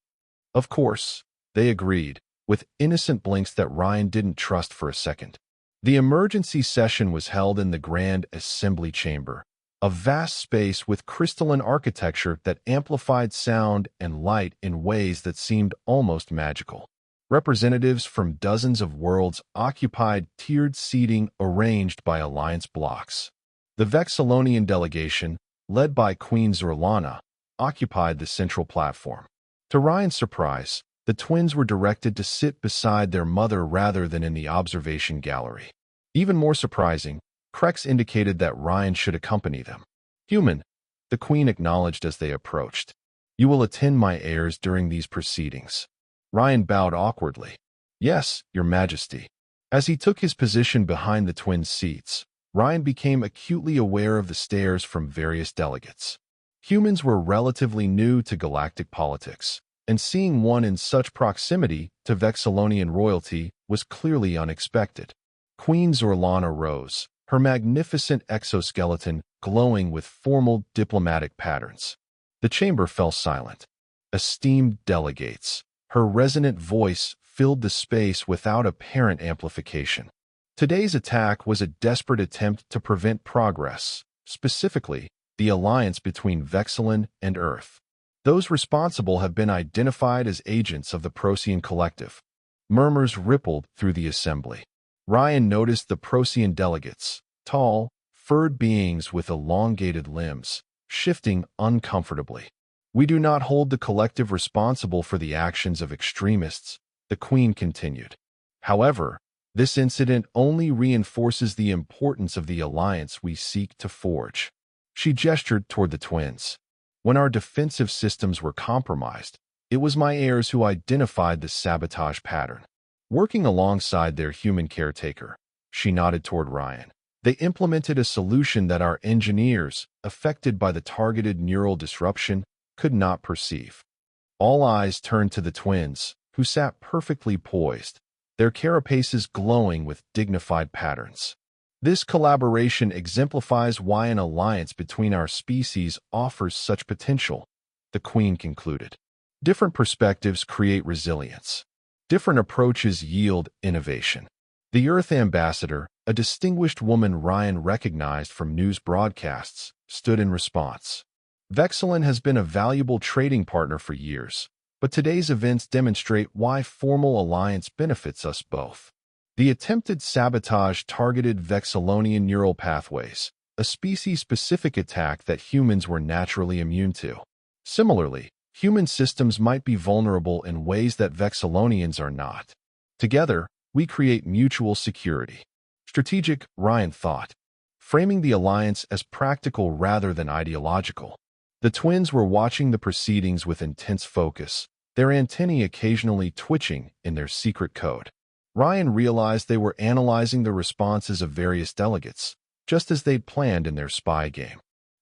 Of course, they agreed, with innocent blinks that Ryan didn't trust for a second. The emergency session was held in the Grand Assembly Chamber, a vast space with crystalline architecture that amplified sound and light in ways that seemed almost magical. Representatives from dozens of worlds occupied tiered seating arranged by alliance blocks. The Vexillonian delegation, led by Queen Zorlana, occupied the central platform. To Ryan's surprise, the twins were directed to sit beside their mother rather than in the observation gallery. Even more surprising, Krex indicated that Ryan should accompany them. Human, the Queen acknowledged as they approached. You will attend my heirs during these proceedings. Ryan bowed awkwardly. Yes, Your Majesty. As he took his position behind the twins' seats, Ryan became acutely aware of the stares from various delegates. Humans were relatively new to galactic politics, and seeing one in such proximity to Vexillonian royalty was clearly unexpected. Queen Zorlana rose, her magnificent exoskeleton glowing with formal diplomatic patterns. The chamber fell silent. Esteemed delegates, her resonant voice filled the space without apparent amplification. Today's attack was a desperate attempt to prevent progress, specifically, the alliance between Vexillon and Earth. Those responsible have been identified as agents of the Procyon Collective. Murmurs rippled through the assembly. Ryan noticed the Procyon delegates, tall, furred beings with elongated limbs, shifting uncomfortably. We do not hold the collective responsible for the actions of extremists, the Queen continued. However, this incident only reinforces the importance of the alliance we seek to forge. She gestured toward the twins. When our defensive systems were compromised, it was my heirs who identified the sabotage pattern. Working alongside their human caretaker, she nodded toward Ryan. They implemented a solution that our engineers, affected by the targeted neural disruption, could not perceive. All eyes turned to the twins, who sat perfectly poised, their carapaces glowing with dignified patterns. This collaboration exemplifies why an alliance between our species offers such potential, the Queen concluded. Different perspectives create resilience. Different approaches yield innovation. The Earth Ambassador, a distinguished woman Ryan recognized from news broadcasts, stood in response. Vexillon has been a valuable trading partner for years, but today's events demonstrate why formal alliance benefits us both. The attempted sabotage targeted Vexillonian neural pathways, a species-specific attack that humans were naturally immune to. Similarly, human systems might be vulnerable in ways that Vexillonians are not. Together, we create mutual security. Strategic, Ryan thought, framing the alliance as practical rather than ideological. The twins were watching the proceedings with intense focus, their antennae occasionally twitching in their secret code. Ryan realized they were analyzing the responses of various delegates, just as they'd planned in their spy game.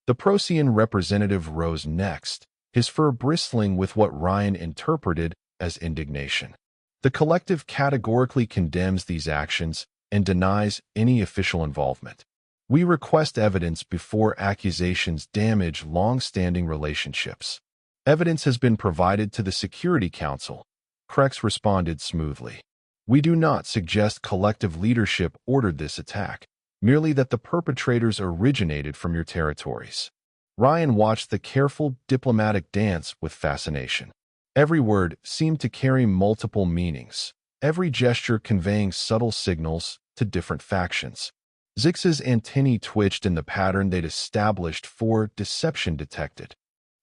The Procyon representative rose next, his fur bristling with what Ryan interpreted as indignation. The collective categorically condemns these actions and denies any official involvement. We request evidence before accusations damage long-standing relationships. Evidence has been provided to the Security Council. Krex responded smoothly. We do not suggest collective leadership ordered this attack, merely that the perpetrators originated from your territories. Ryan watched the careful diplomatic dance with fascination. Every word seemed to carry multiple meanings, every gesture conveying subtle signals to different factions. Zix's antennae twitched in the pattern they'd established for deception detected.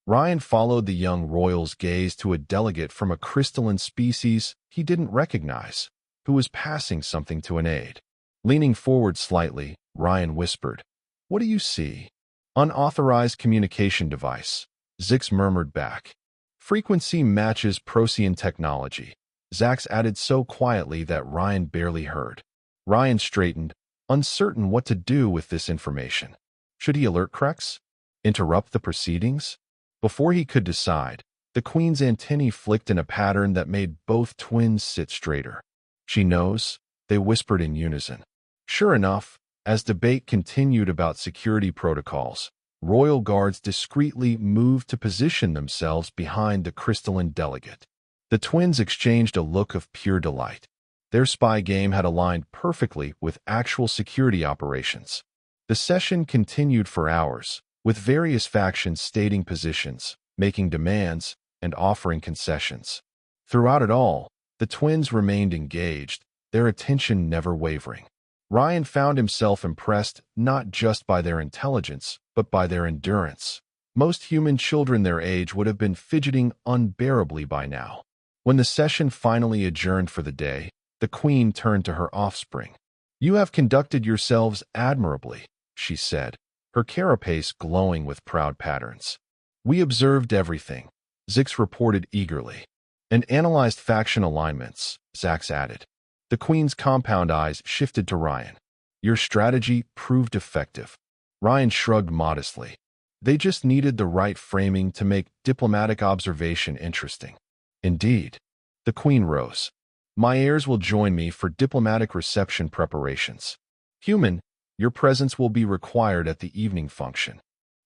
Ryan followed the young royal's gaze to a delegate from a crystalline species he didn't recognize, who was passing something to an aide. Leaning forward slightly, Ryan whispered, "What do you see?" "Unauthorized communication device," Zix murmured back. "Frequency matches Procyon technology," Zax added so quietly that Ryan barely heard. Ryan straightened, uncertain what to do with this information. Should he alert Krex? Interrupt the proceedings? Before he could decide, the Queen's antennae flicked in a pattern that made both twins sit straighter. "She knows," they whispered in unison. Sure enough, as debate continued about security protocols, royal guards discreetly moved to position themselves behind the crystalline delegate. The twins exchanged a look of pure delight. Their spy game had aligned perfectly with actual security operations. The session continued for hours, with various factions stating positions, making demands, and offering concessions. Throughout it all, the twins remained engaged, their attention never wavering. Ryan found himself impressed not just by their intelligence, but by their endurance. Most human children their age would have been fidgeting unbearably by now. When the session finally adjourned for the day, the Queen turned to her offspring. "You have conducted yourselves admirably," she said, her carapace glowing with proud patterns. "We observed everything. Zix reported eagerly. And analyzed faction alignments, Zax added. The Queen's compound eyes shifted to Ryan. Your strategy proved effective. Ryan shrugged modestly. They just needed the right framing to make diplomatic observation interesting. Indeed. The Queen rose. My heirs will join me for diplomatic reception preparations. Human, your presence will be required at the evening function.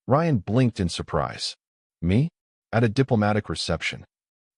Ryan blinked in surprise. Me? At a diplomatic reception?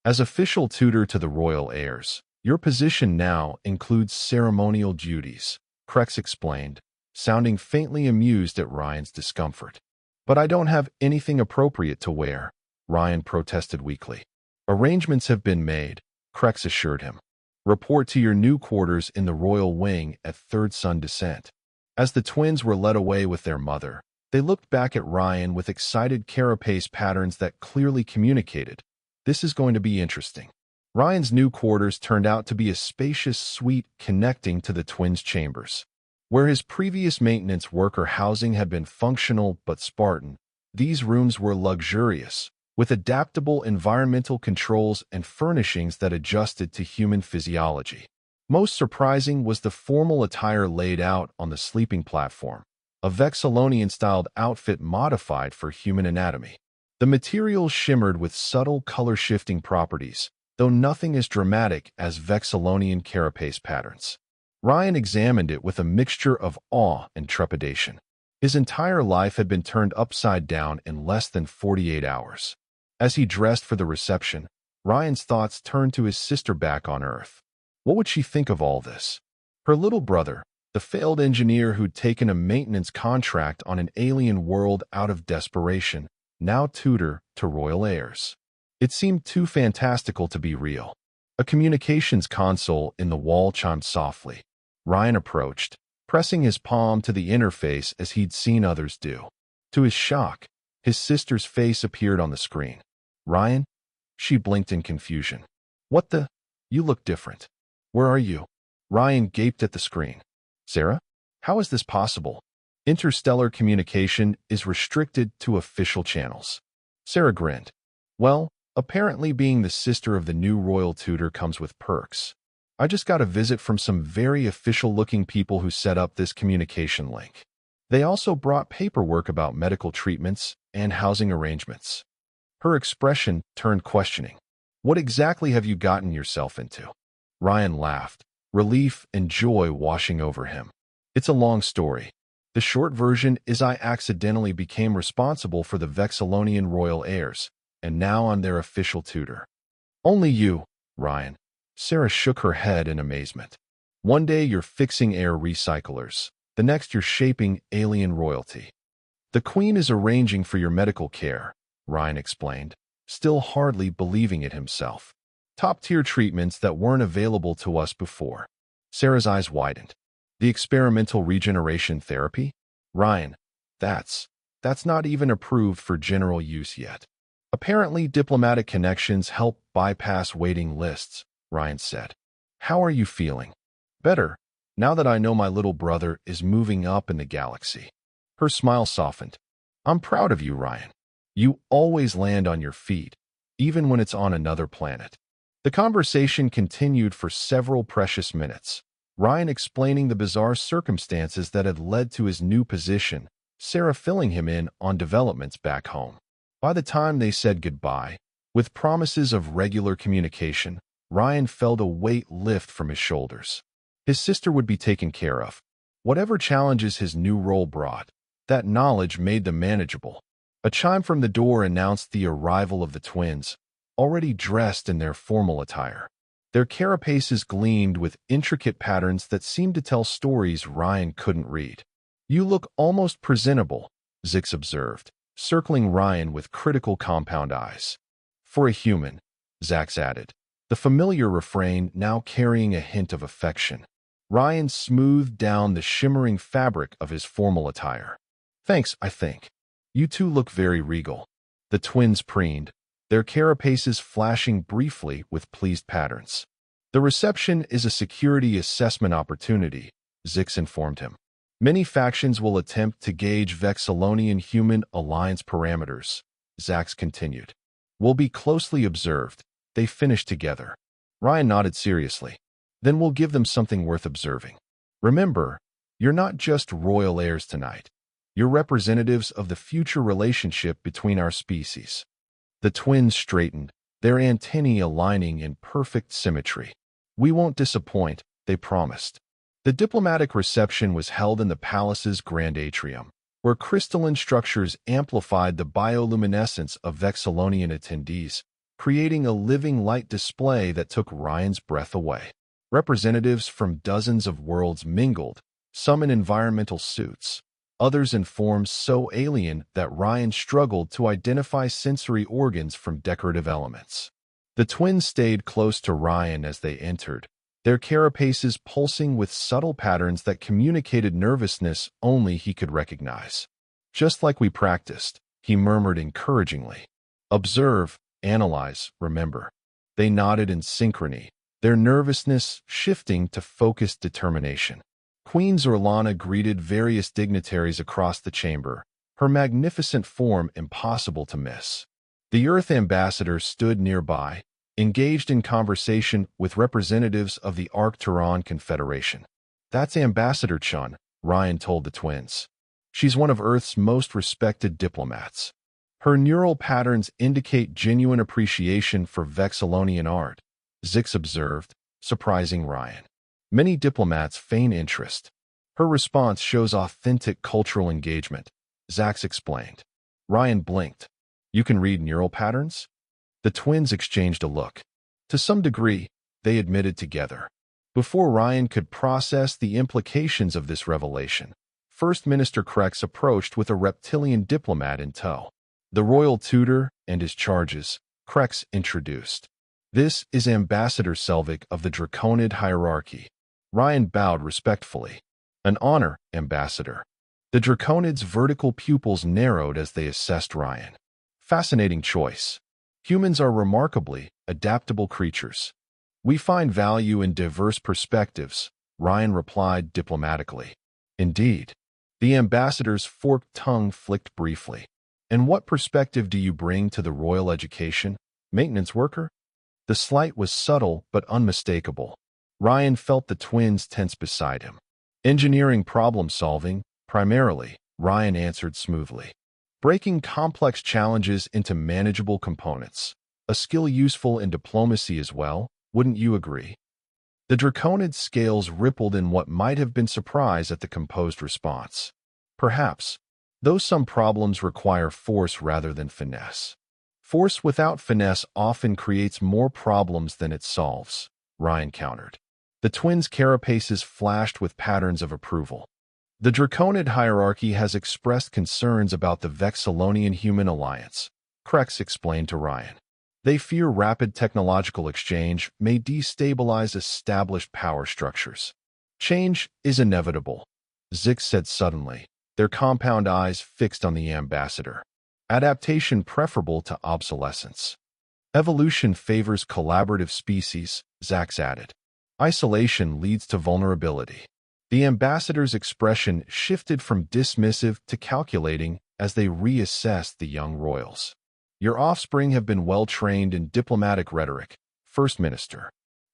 As official tutor to the royal heirs, your position now includes ceremonial duties, Krex explained, sounding faintly amused at Ryan's discomfort. But I don't have anything appropriate to wear, Ryan protested weakly. Arrangements have been made, Krex assured him. Report to your new quarters in the royal wing at Third Sun Descent. As the twins were led away with their mother, they looked back at Ryan with excited carapace patterns that clearly communicated, this is going to be interesting. Ryan's new quarters turned out to be a spacious suite connecting to the twins' chambers. Where his previous maintenance worker housing had been functional but Spartan, these rooms were luxurious, with adaptable environmental controls and furnishings that adjusted to human physiology. Most surprising was the formal attire laid out on the sleeping platform, a Vexillonian-styled outfit modified for human anatomy. The material shimmered with subtle color-shifting properties, though nothing as dramatic as Vexillonian carapace patterns. Ryan examined it with a mixture of awe and trepidation. His entire life had been turned upside down in less than 48 hours. As he dressed for the reception, Ryan's thoughts turned to his sister back on Earth. What would she think of all this? Her little brother, the failed engineer who'd taken a maintenance contract on an alien world out of desperation, now tutor to royal heirs. It seemed too fantastical to be real. A communications console in the wall chimed softly. Ryan approached, pressing his palm to the interface as he'd seen others do. To his shock, his sister's face appeared on the screen. Ryan? She blinked in confusion. What the? You look different. Where are you? Ryan gaped at the screen. Sarah? How is this possible? Interstellar communication is restricted to official channels. Sarah grinned. Well, apparently being the sister of the new royal tutor comes with perks. I just got a visit from some very official-looking people who set up this communication link. They also brought paperwork about medical treatments and housing arrangements. Her expression turned questioning. What exactly have you gotten yourself into? Ryan laughed, relief and joy washing over him. It's a long story. The short version is I accidentally became responsible for the Vexillonian royal heirs, and now I'm their official tutor. Only you, Ryan. Sarah shook her head in amazement. One day you're fixing air recyclers. The next you're shaping alien royalty. The Queen is arranging for your medical care, Ryan explained, still hardly believing it himself. Top-tier treatments that weren't available to us before. Sarah's eyes widened. The experimental regeneration therapy? Ryan, that's not even approved for general use yet. Apparently, diplomatic connections help bypass waiting lists, Ryan said. How are you feeling? Better, now that I know my little brother is moving up in the galaxy. Her smile softened. I'm proud of you, Ryan. You always land on your feet, even when it's on another planet. The conversation continued for several precious minutes. Ryan explaining the bizarre circumstances that had led to his new position, Sarah filling him in on developments back home. By the time they said goodbye, with promises of regular communication, Ryan felt a weight lift from his shoulders. His sister would be taken care of. Whatever challenges his new role brought, that knowledge made them manageable. A chime from the door announced the arrival of the twins, already dressed in their formal attire. Their carapaces gleamed with intricate patterns that seemed to tell stories Ryan couldn't read. You look almost presentable, Zix observed, circling Ryan with critical compound eyes. For a human, Zax added, the familiar refrain now carrying a hint of affection. Ryan smoothed down the shimmering fabric of his formal attire. Thanks, I think. You two look very regal. The twins preened, their carapaces flashing briefly with pleased patterns. The reception is a security assessment opportunity, Zix informed him. Many factions will attempt to gauge Vexillonian human alliance parameters, Zax continued. We'll be closely observed. They finished together. Ryan nodded seriously. Then we'll give them something worth observing. Remember, you're not just royal heirs tonight. You're representatives of the future relationship between our species. The twins straightened, their antennae aligning in perfect symmetry. We won't disappoint, they promised. The diplomatic reception was held in the palace's grand atrium, where crystalline structures amplified the bioluminescence of Vexillonian attendees, creating a living light display that took Ryan's breath away. Representatives from dozens of worlds mingled, some in environmental suits, others in forms so alien that Ryan struggled to identify sensory organs from decorative elements. The twins stayed close to Ryan as they entered, their carapaces pulsing with subtle patterns that communicated nervousness only he could recognize. Just like we practiced, he murmured encouragingly. Observe, analyze, remember. They nodded in synchrony, their nervousness shifting to focused determination. Queen Zorlana greeted various dignitaries across the chamber, her magnificent form impossible to miss. The Earth ambassador stood nearby, engaged in conversation with representatives of the Arcturon Confederation. That's Ambassador Chun, Ryan told the twins. She's one of Earth's most respected diplomats. Her neural patterns indicate genuine appreciation for Vexillonian art, Zix observed, surprising Ryan. Many diplomats feign interest. Her response shows authentic cultural engagement, Zax explained. Ryan blinked. You can read neural patterns? The twins exchanged a look. To some degree, they admitted together. Before Ryan could process the implications of this revelation, First Minister Krex approached with a reptilian diplomat in tow. The royal tutor and his charges, Krex introduced. This is Ambassador Selvig of the Draconid hierarchy. Ryan bowed respectfully. An honor, Ambassador. The Draconids' vertical pupils narrowed as they assessed Ryan. Fascinating choice. Humans are remarkably adaptable creatures. We find value in diverse perspectives, Ryan replied diplomatically. Indeed. The ambassador's forked tongue flicked briefly. And what perspective do you bring to the royal education? Maintenance worker? The slight was subtle but unmistakable. Ryan felt the twins tense beside him. Engineering problem solving, primarily, Ryan answered smoothly. Breaking complex challenges into manageable components. A skill useful in diplomacy as well, wouldn't you agree? The Draconid scales rippled in what might have been surprise at the composed response. Perhaps, though some problems require force rather than finesse. Force without finesse often creates more problems than it solves, Ryan countered. The twins' carapaces flashed with patterns of approval. The Draconid hierarchy has expressed concerns about the Vexillonian human alliance, Krex explained to Ryan. They fear rapid technological exchange may destabilize established power structures. Change is inevitable, Zix said suddenly, their compound eyes fixed on the ambassador. Adaptation preferable to obsolescence. Evolution favors collaborative species, Zax added. Isolation leads to vulnerability. The ambassador's expression shifted from dismissive to calculating as they reassessed the young royals. Your offspring have been well-trained in diplomatic rhetoric, First Minister.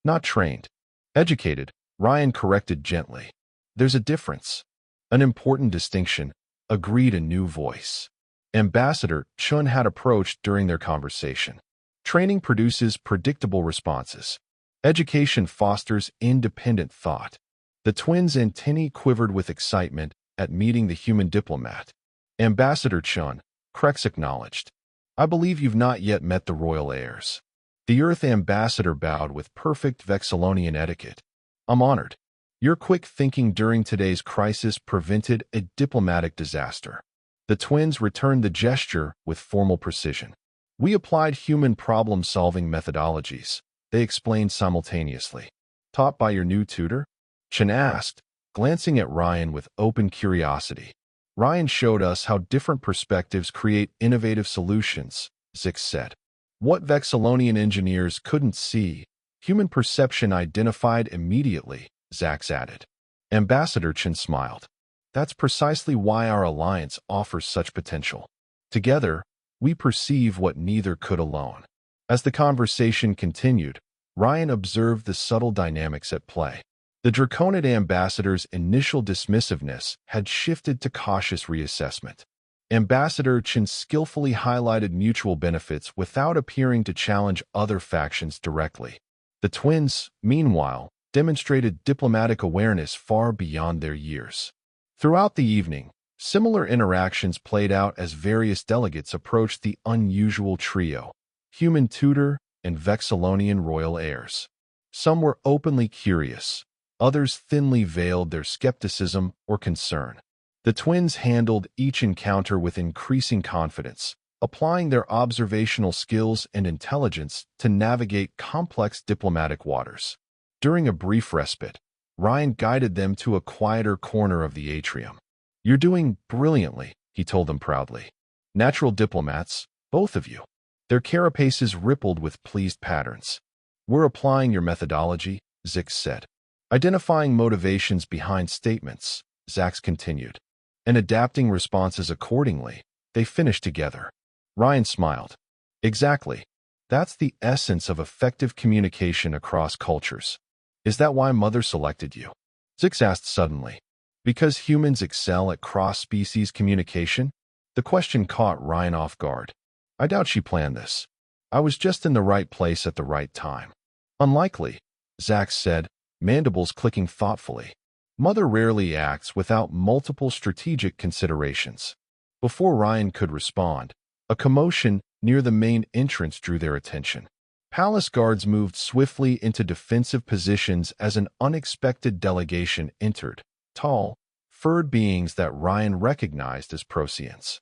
Not trained. Educated, Ryan corrected gently. There's a difference. An important distinction, agreed a new voice. Ambassador Chun had approached during their conversation. Training produces predictable responses. Education fosters independent thought. The twins' antennae quivered with excitement at meeting the human diplomat. Ambassador Chun, Krex acknowledged. I believe you've not yet met the royal heirs. The Earth ambassador bowed with perfect Vexillonian etiquette. I'm honored. Your quick thinking during today's crisis prevented a diplomatic disaster. The twins returned the gesture with formal precision. We applied human problem-solving methodologies, they explained simultaneously. Taught by your new tutor? Chen asked, glancing at Ryan with open curiosity. Ryan showed us how different perspectives create innovative solutions, Zix said. What Vexillonian engineers couldn't see, human perception identified immediately, Zax added. Ambassador Chen smiled. That's precisely why our alliance offers such potential. Together, we perceive what neither could alone. As the conversation continued, Ryan observed the subtle dynamics at play. The Draconid ambassador's initial dismissiveness had shifted to cautious reassessment. Ambassador Chen skillfully highlighted mutual benefits without appearing to challenge other factions directly. The twins, meanwhile, demonstrated diplomatic awareness far beyond their years. Throughout the evening, similar interactions played out as various delegates approached the unusual trio, human tutor and Vexillonian royal heirs. Some were openly curious, others thinly veiled their skepticism or concern. The twins handled each encounter with increasing confidence, applying their observational skills and intelligence to navigate complex diplomatic waters. During a brief respite, Ryan guided them to a quieter corner of the atrium. "You're doing brilliantly," he told them proudly. "Natural diplomats, both of you." Their carapaces rippled with pleased patterns. "We're applying your methodology," Zix said. "Identifying motivations behind statements," Zax continued, "and adapting responses accordingly." They finished together. Ryan smiled. "Exactly. That's the essence of effective communication across cultures. Is that why Mother selected you?" Zix asked suddenly. "Because humans excel at cross-species communication?" The question caught Ryan off guard. "I doubt she planned this. I was just in the right place at the right time." "Unlikely," Zax said, mandibles clicking thoughtfully. "Mother rarely acts without multiple strategic considerations." Before Ryan could respond, a commotion near the main entrance drew their attention. Palace guards moved swiftly into defensive positions as an unexpected delegation entered, tall, furred beings that Ryan recognized as Procyans.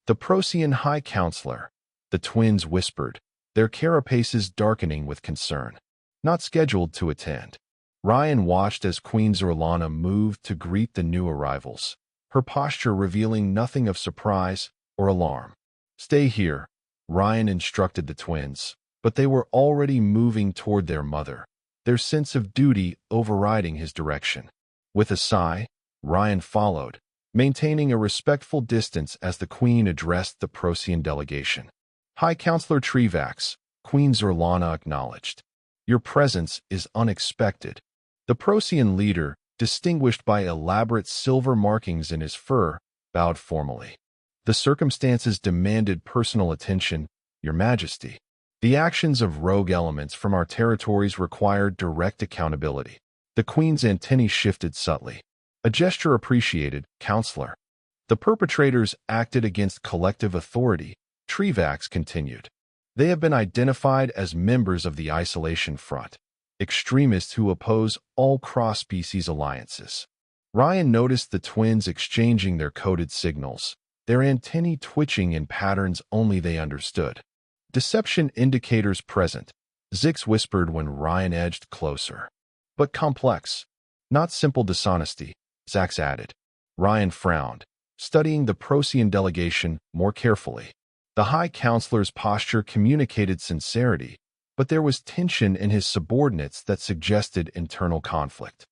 "The Procyan High Counselor," the twins whispered, their carapaces darkening with concern. "Not scheduled to attend." Ryan watched as Queen Zorlana moved to greet the new arrivals, her posture revealing nothing of surprise or alarm. "Stay here," Ryan instructed the twins, but they were already moving toward their mother, their sense of duty overriding his direction. With a sigh, Ryan followed, maintaining a respectful distance as the Queen addressed the Procyan delegation. "High Counselor Trevax," Queen Zorlana acknowledged. "Your presence is unexpected." The Procyan leader, distinguished by elaborate silver markings in his fur, bowed formally. "The circumstances demanded personal attention, Your Majesty. The actions of rogue elements from our territories required direct accountability." The Queen's antennae shifted subtly. "A gesture appreciated, Counselor." "The perpetrators acted against collective authority," Trevax continued. "They have been identified as members of the Isolation Front, extremists who oppose all cross-species alliances." Ryan noticed the twins exchanging their coded signals, their antennae twitching in patterns only they understood. "Deception indicators present," Zix whispered when Ryan edged closer. "But complex. Not simple dishonesty," Zax added. Ryan frowned, studying the Procyan delegation more carefully. The High Counselor's posture communicated sincerity, but there was tension in his subordinates that suggested internal conflict.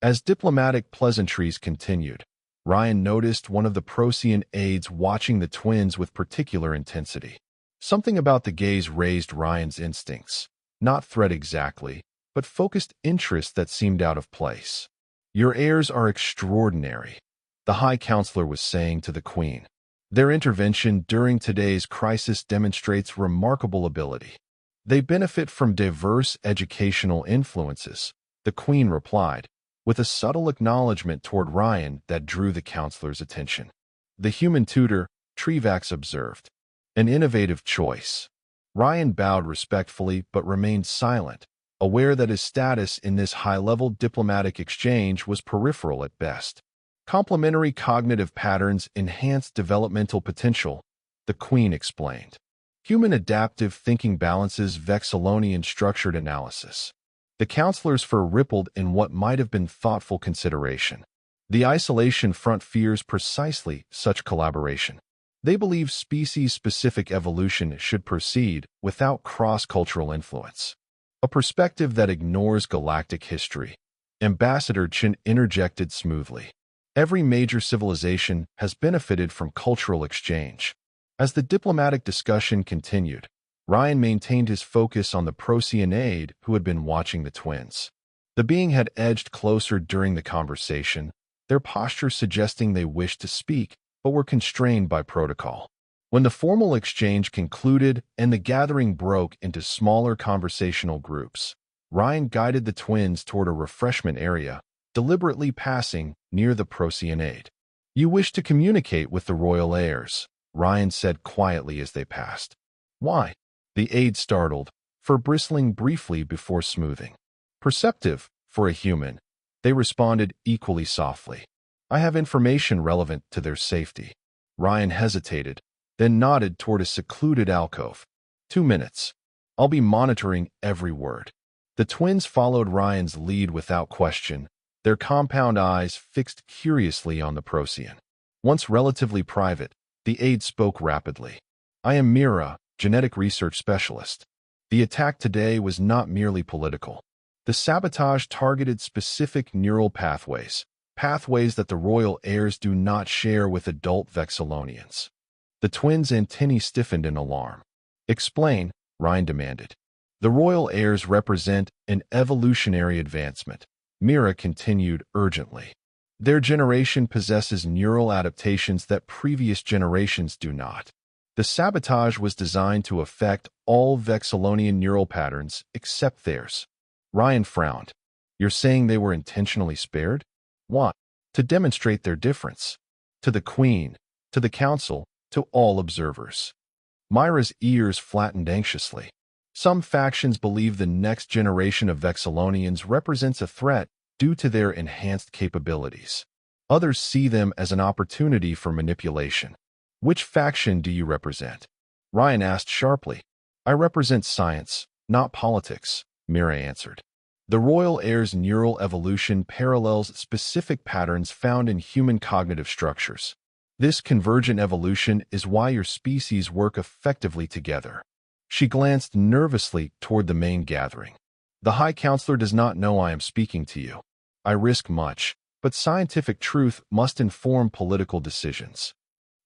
As diplomatic pleasantries continued, Ryan noticed one of the Procyan aides watching the twins with particular intensity. Something about the gaze raised Ryan's instincts, not threat exactly, but focused interest that seemed out of place. "Your heirs are extraordinary," the High Counselor was saying to the Queen. "Their intervention during today's crisis demonstrates remarkable ability. They benefit from diverse educational influences," the Queen replied, with a subtle acknowledgement toward Ryan that drew the Counselor's attention. "The human tutor," Trevax observed. "An innovative choice." Ryan bowed respectfully but remained silent, aware that his status in this high-level diplomatic exchange was peripheral at best. "Complementary cognitive patterns enhance developmental potential," the Queen explained. "Human adaptive thinking balances Vexillonian structured analysis." The Counselor's fur rippled in what might have been thoughtful consideration. The Isolation Front fears precisely such collaboration. They believe species-specific evolution should proceed without cross-cultural influence. A perspective that ignores galactic history. Ambassador Chen interjected smoothly. "Every major civilization has benefited from cultural exchange. As the diplomatic discussion continued, Ryan maintained his focus on the Procyon aide who had been watching the twins. The being had edged closer during the conversation, their posture suggesting they wished to speak, but were constrained by protocol. When the formal exchange concluded and the gathering broke into smaller conversational groups, Ryan guided the twins toward a refreshment area, deliberately passing near the Procyon aide. "You wish to communicate with the royal heirs," Ryan said quietly as they passed. "Why?" The aide startled, fur bristling briefly before smoothing. "Perceptive, for a human," they responded equally softly. "I have information relevant to their safety." Ryan hesitated, then nodded toward a secluded alcove. 2 minutes. I'll be monitoring every word." The twins followed Ryan's lead without question, their compound eyes fixed curiously on the Procyon. Once relatively private, the aide spoke rapidly. "I am Mira, genetic research specialist. The attack today was not merely political. The sabotage targeted specific neural pathways that the royal heirs do not share with adult Vexillonians." The twins' antennae stiffened in alarm. "Explain," Ryan demanded. "The royal heirs represent an evolutionary advancement," Mira continued urgently. "Their generation possesses neural adaptations that previous generations do not. The sabotage was designed to affect all Vexillonian neural patterns except theirs." Ryan frowned. "You're saying they were intentionally spared? Why?" "To demonstrate their difference. To the Queen, to the Council, to all observers." Myra's ears flattened anxiously. "Some factions believe the next generation of Vexillonians represents a threat due to their enhanced capabilities. Others see them as an opportunity for manipulation." "Which faction do you represent?" Ryan asked sharply. "I represent science, not politics," Mira answered. "The royal heir's neural evolution parallels specific patterns found in human cognitive structures. This convergent evolution is why your species work effectively together." She glanced nervously toward the main gathering. "The High Counselor does not know I am speaking to you. I risk much, but scientific truth must inform political decisions."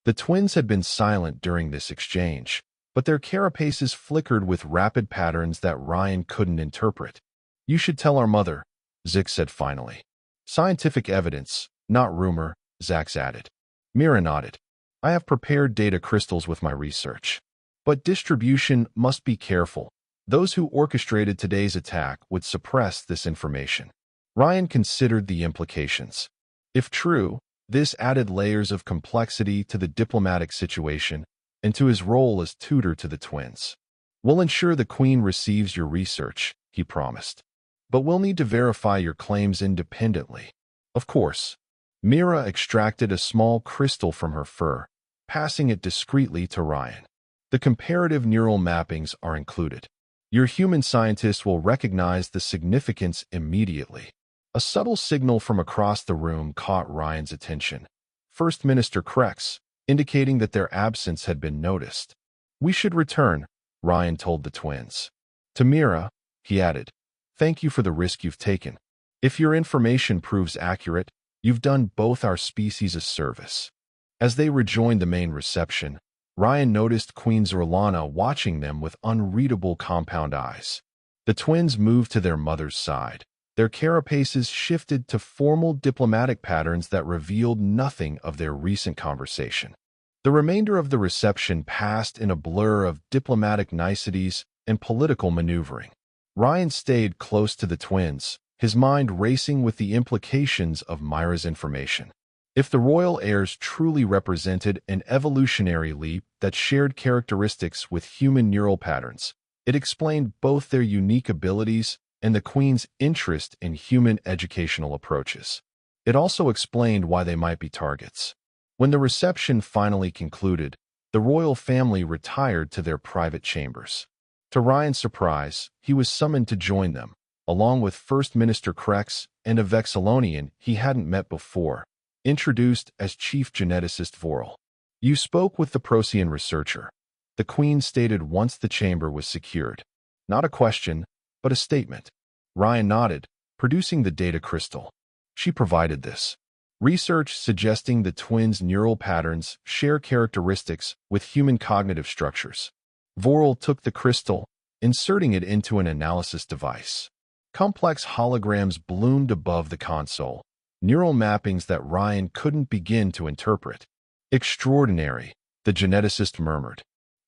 The twins had been silent during this exchange, but their carapaces flickered with rapid patterns that Ryan couldn't interpret. "You should tell our mother," Zix said finally. "Scientific evidence, not rumor," Zax added. Mira nodded. "I have prepared data crystals with my research. But distribution must be careful. Those who orchestrated today's attack would suppress this information." Ryan considered the implications. If true, this added layers of complexity to the diplomatic situation and to his role as tutor to the twins. "We'll ensure the Queen receives your research," he promised. "But we'll need to verify your claims independently." "Of course." Mira extracted a small crystal from her fur, passing it discreetly to Ryan. "The comparative neural mappings are included. Your human scientists will recognize the significance immediately." A subtle signal from across the room caught Ryan's attention. First Minister Krex, indicating that their absence had been noticed. "We should return," Ryan told the twins. To Mira, he added, "Thank you for the risk you've taken. If your information proves accurate, you've done both our species a service." As they rejoined the main reception, Ryan noticed Queen Zorlana watching them with unreadable compound eyes. The twins moved to their mother's side. Their carapaces shifted to formal diplomatic patterns that revealed nothing of their recent conversation. The remainder of the reception passed in a blur of diplomatic niceties and political maneuvering. Ryan stayed close to the twins, his mind racing with the implications of Myra's information. If the royal heirs truly represented an evolutionary leap that shared characteristics with human neural patterns, it explained both their unique abilities and the Queen's interest in human educational approaches. It also explained why they might be targets. When the reception finally concluded, the royal family retired to their private chambers. To Ryan's surprise, he was summoned to join them, along with First Minister Krex and a Vexillonian he hadn't met before, introduced as Chief Geneticist Vorl. "You spoke with the Procyon researcher," the Queen stated once the chamber was secured. Not a question, but a statement. Ryan nodded, producing the data crystal. "She provided this." Research suggesting the twins' neural patterns share characteristics with human cognitive structures. Voral took the crystal, inserting it into an analysis device. Complex holograms bloomed above the console, neural mappings that Ryan couldn't begin to interpret. Extraordinary, the geneticist murmured.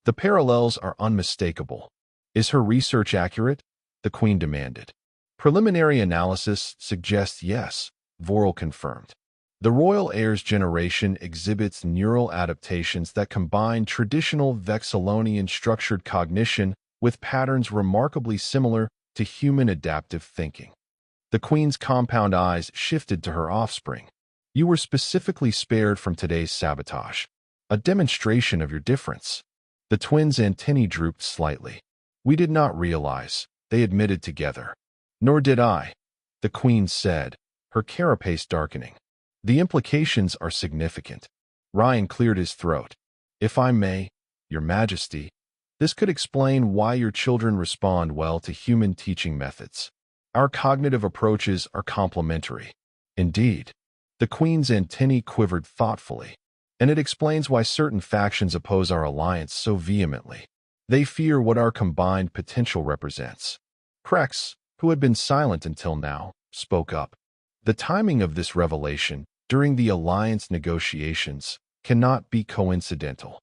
The parallels are unmistakable. Is her research accurate? The Queen demanded. Preliminary analysis suggests yes, Voral confirmed. The royal heir's generation exhibits neural adaptations that combine traditional Vexillonian structured cognition with patterns remarkably similar to human adaptive thinking. The Queen's compound eyes shifted to her offspring. You were specifically spared from today's sabotage. A demonstration of your difference. The twins' antennae drooped slightly. We did not realize, they admitted together. Nor did I, the Queen said, her carapace darkening. The implications are significant. Ryan cleared his throat. If I may, Your Majesty, this could explain why your children respond well to human teaching methods. Our cognitive approaches are complementary. Indeed, the Queen's antennae quivered thoughtfully, and it explains why certain factions oppose our alliance so vehemently. They fear what our combined potential represents. Krex, who had been silent until now, spoke up. The timing of this revelation, during the alliance negotiations, cannot be coincidental.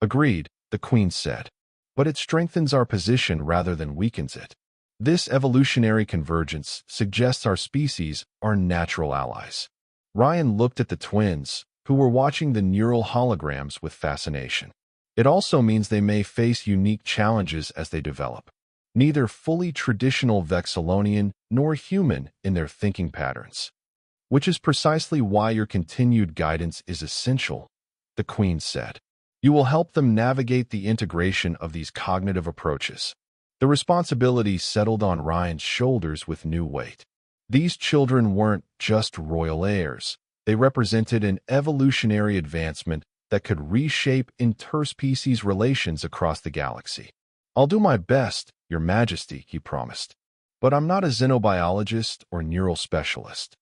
Agreed, the Queen said. But it strengthens our position rather than weakens it. This evolutionary convergence suggests our species are natural allies. Ryan looked at the twins, who were watching the neural holograms with fascination. It also means they may face unique challenges as they develop. Neither fully traditional Vexillonian nor human in their thinking patterns. Which is precisely why your continued guidance is essential, the Queen said. You will help them navigate the integration of these cognitive approaches. The responsibility settled on Ryan's shoulders with new weight. These children weren't just royal heirs. They represented an evolutionary advancement that could reshape interspecies relations across the galaxy. I'll do my best, Your Majesty, he promised. But I'm not a xenobiologist or neural specialist.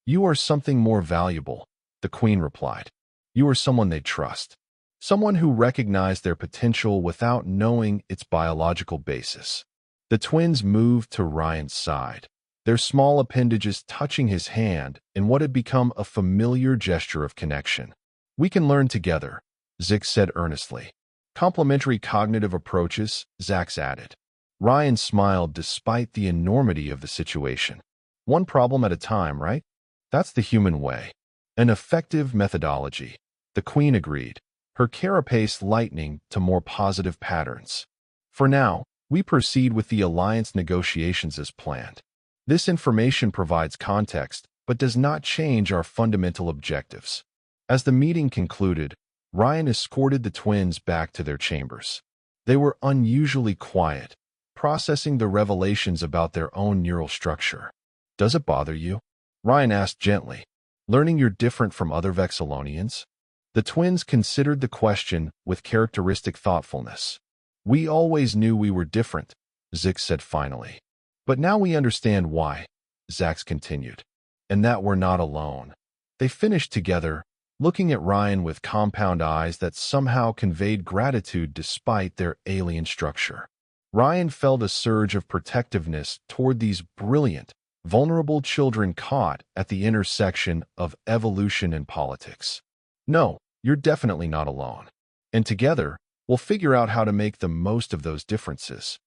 You are something more valuable, the Queen replied. You are someone they trust. Someone who recognized their potential without knowing its biological basis. The twins moved to Ryan's side, their small appendages touching his hand in what had become a familiar gesture of connection. We can learn together, Zix said earnestly. Complementary cognitive approaches, Zax added. Ryan smiled despite the enormity of the situation. One problem at a time, right? That's the human way. An effective methodology, the Queen agreed, her carapace lightening to more positive patterns. For now, we proceed with the alliance negotiations as planned. This information provides context, but does not change our fundamental objectives. As the meeting concluded, Ryan escorted the twins back to their chambers. They were unusually quiet, processing the revelations about their own neural structure. Does it bother you? Ryan asked gently, learning you're different from other Vexillonians? The twins considered the question with characteristic thoughtfulness. We always knew we were different, Zix said finally. But now we understand why, Zax continued. And that we're not alone. They finished together, looking at Ryan with compound eyes that somehow conveyed gratitude despite their alien structure. Ryan felt a surge of protectiveness toward these brilliant, vulnerable children caught at the intersection of evolution and politics. No, you're definitely not alone. And together, we'll figure out how to make the most of those differences.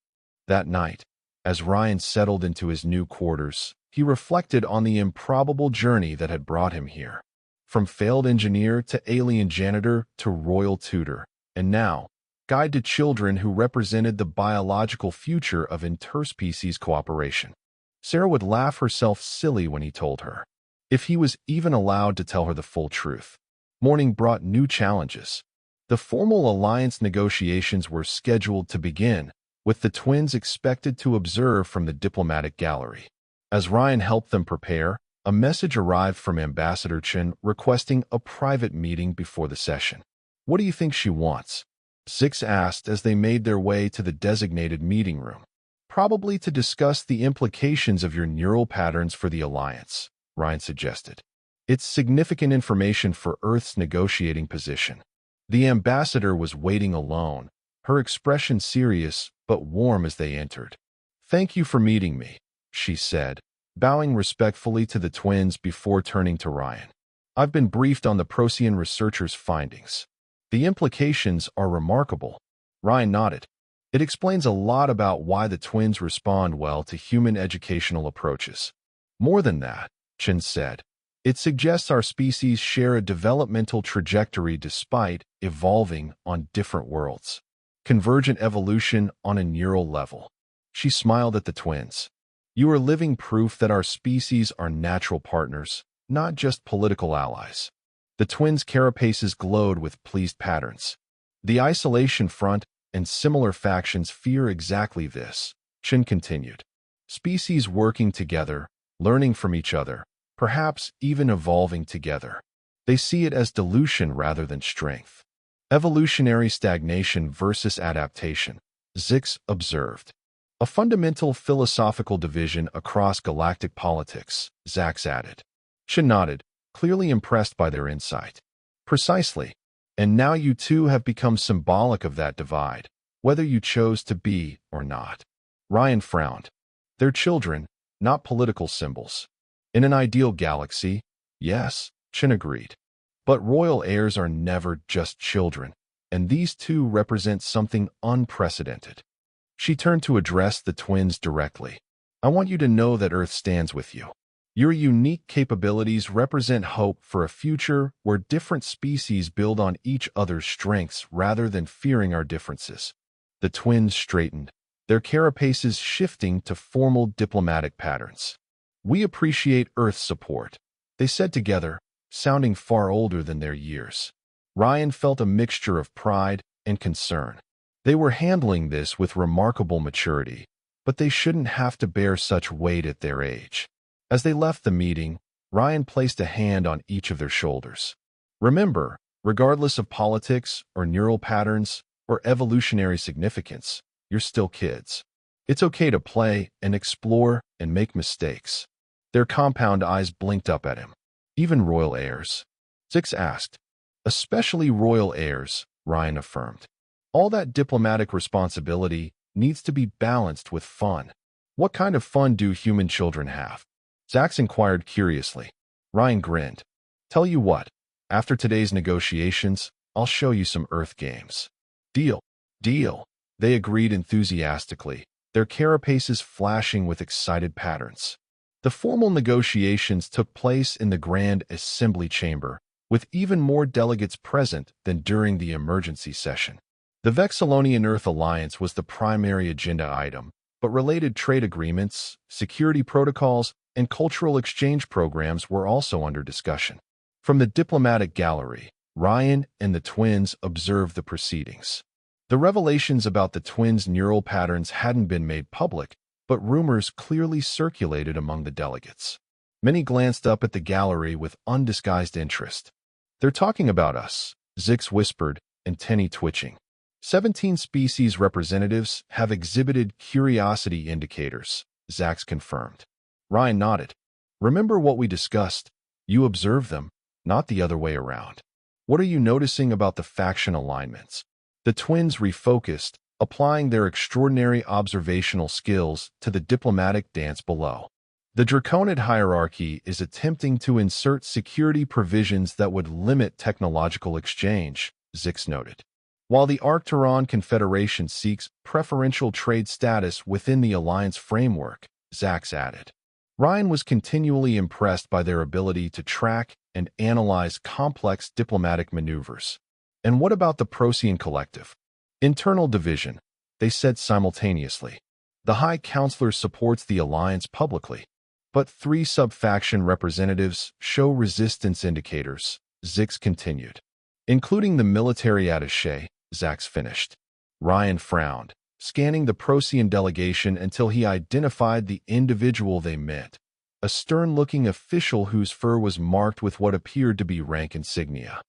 That night, as Ryan settled into his new quarters, he reflected on the improbable journey that had brought him here. From failed engineer to alien janitor to royal tutor, and now, guide to children who represented the biological future of interspecies cooperation. Sarah would laugh herself silly when he told her, if he was even allowed to tell her the full truth. Morning brought new challenges. The formal alliance negotiations were scheduled to begin, with the twins expected to observe from the diplomatic gallery. As Ryan helped them prepare, a message arrived from Ambassador Chen requesting a private meeting before the session. What do you think she wants? Zix asked as they made their way to the designated meeting room. Probably to discuss the implications of your neural patterns for the alliance, Ryan suggested. It's significant information for Earth's negotiating position. The ambassador was waiting alone, her expression serious but warm as they entered. "Thank you for meeting me," she said, bowing respectfully to the twins before turning to Ryan. "I've been briefed on the Procyon researchers' findings. The implications are remarkable." Ryan nodded. "It explains a lot about why the twins respond well to human educational approaches." "More than that," Chen said, "it suggests our species share a developmental trajectory despite evolving on different worlds. Convergent evolution on a neural level." She smiled at the twins. "You are living proof that our species are natural partners, not just political allies." The twins' carapaces glowed with pleased patterns. "The Isolation Front and similar factions fear exactly this," Chen continued. "Species working together, learning from each other, perhaps even evolving together. They see it as dilution rather than strength." "Evolutionary stagnation versus adaptation," Zix observed. "A fundamental philosophical division across galactic politics," Zax added. Chen nodded, clearly impressed by their insight. "Precisely. And now you two have become symbolic of that divide, whether you chose to be or not." Ryan frowned. "They're children, not political symbols." "In an ideal galaxy, yes," Chen agreed. "But royal heirs are never just children, and these two represent something unprecedented." She turned to address the twins directly. "I want you to know that Earth stands with you. Your unique capabilities represent hope for a future where different species build on each other's strengths rather than fearing our differences." The twins straightened, their carapaces shifting to formal diplomatic patterns. "We appreciate Earth's support," they said together, sounding far older than their years. Ryan felt a mixture of pride and concern. They were handling this with remarkable maturity, but they shouldn't have to bear such weight at their age. As they left the meeting, Ryan placed a hand on each of their shoulders. "Remember, regardless of politics or neural patterns or evolutionary significance, you're still kids. It's okay to play and explore and make mistakes." Their compound eyes blinked up at him. "Even royal heirs?" Zix asked. "Especially royal heirs," Ryan affirmed. "All that diplomatic responsibility needs to be balanced with fun." "What kind of fun do human children have?" Zax inquired curiously. Ryan grinned. "Tell you what, after today's negotiations, I'll show you some Earth games." "Deal." "Deal." They agreed enthusiastically, their carapaces flashing with excited patterns. The formal negotiations took place in the Grand Assembly Chamber, with even more delegates present than during the emergency session. The Vexillonian Earth Alliance was the primary agenda item, but related trade agreements, security protocols, and cultural exchange programs were also under discussion. From the diplomatic gallery, Ryan and the twins observed the proceedings. The revelations about the twins' neural patterns hadn't been made public, but rumors clearly circulated among the delegates. Many glanced up at the gallery with undisguised interest. "They're talking about us," Zix whispered, antennae twitching. 17 species representatives have exhibited curiosity indicators, Zax confirmed. Ryan nodded. "Remember what we discussed? You observe them, not the other way around. What are you noticing about the faction alignments?" The twins refocused, applying their extraordinary observational skills to the diplomatic dance below. "The Draconid hierarchy is attempting to insert security provisions that would limit technological exchange," Zix noted. "While the Arcturon Confederation seeks preferential trade status within the Alliance framework," Zax added. Ryan was continually impressed by their ability to track and analyze complex diplomatic maneuvers. "And what about the Procyon Collective?" "Internal division," they said simultaneously. "The High Counselor supports the Alliance publicly, but 3 sub-faction representatives show resistance indicators," Zix continued. "Including the military attaché," Zax finished. Ryan frowned, scanning the Procyon delegation until he identified the individual they met, a stern-looking official whose fur was marked with what appeared to be rank insignia.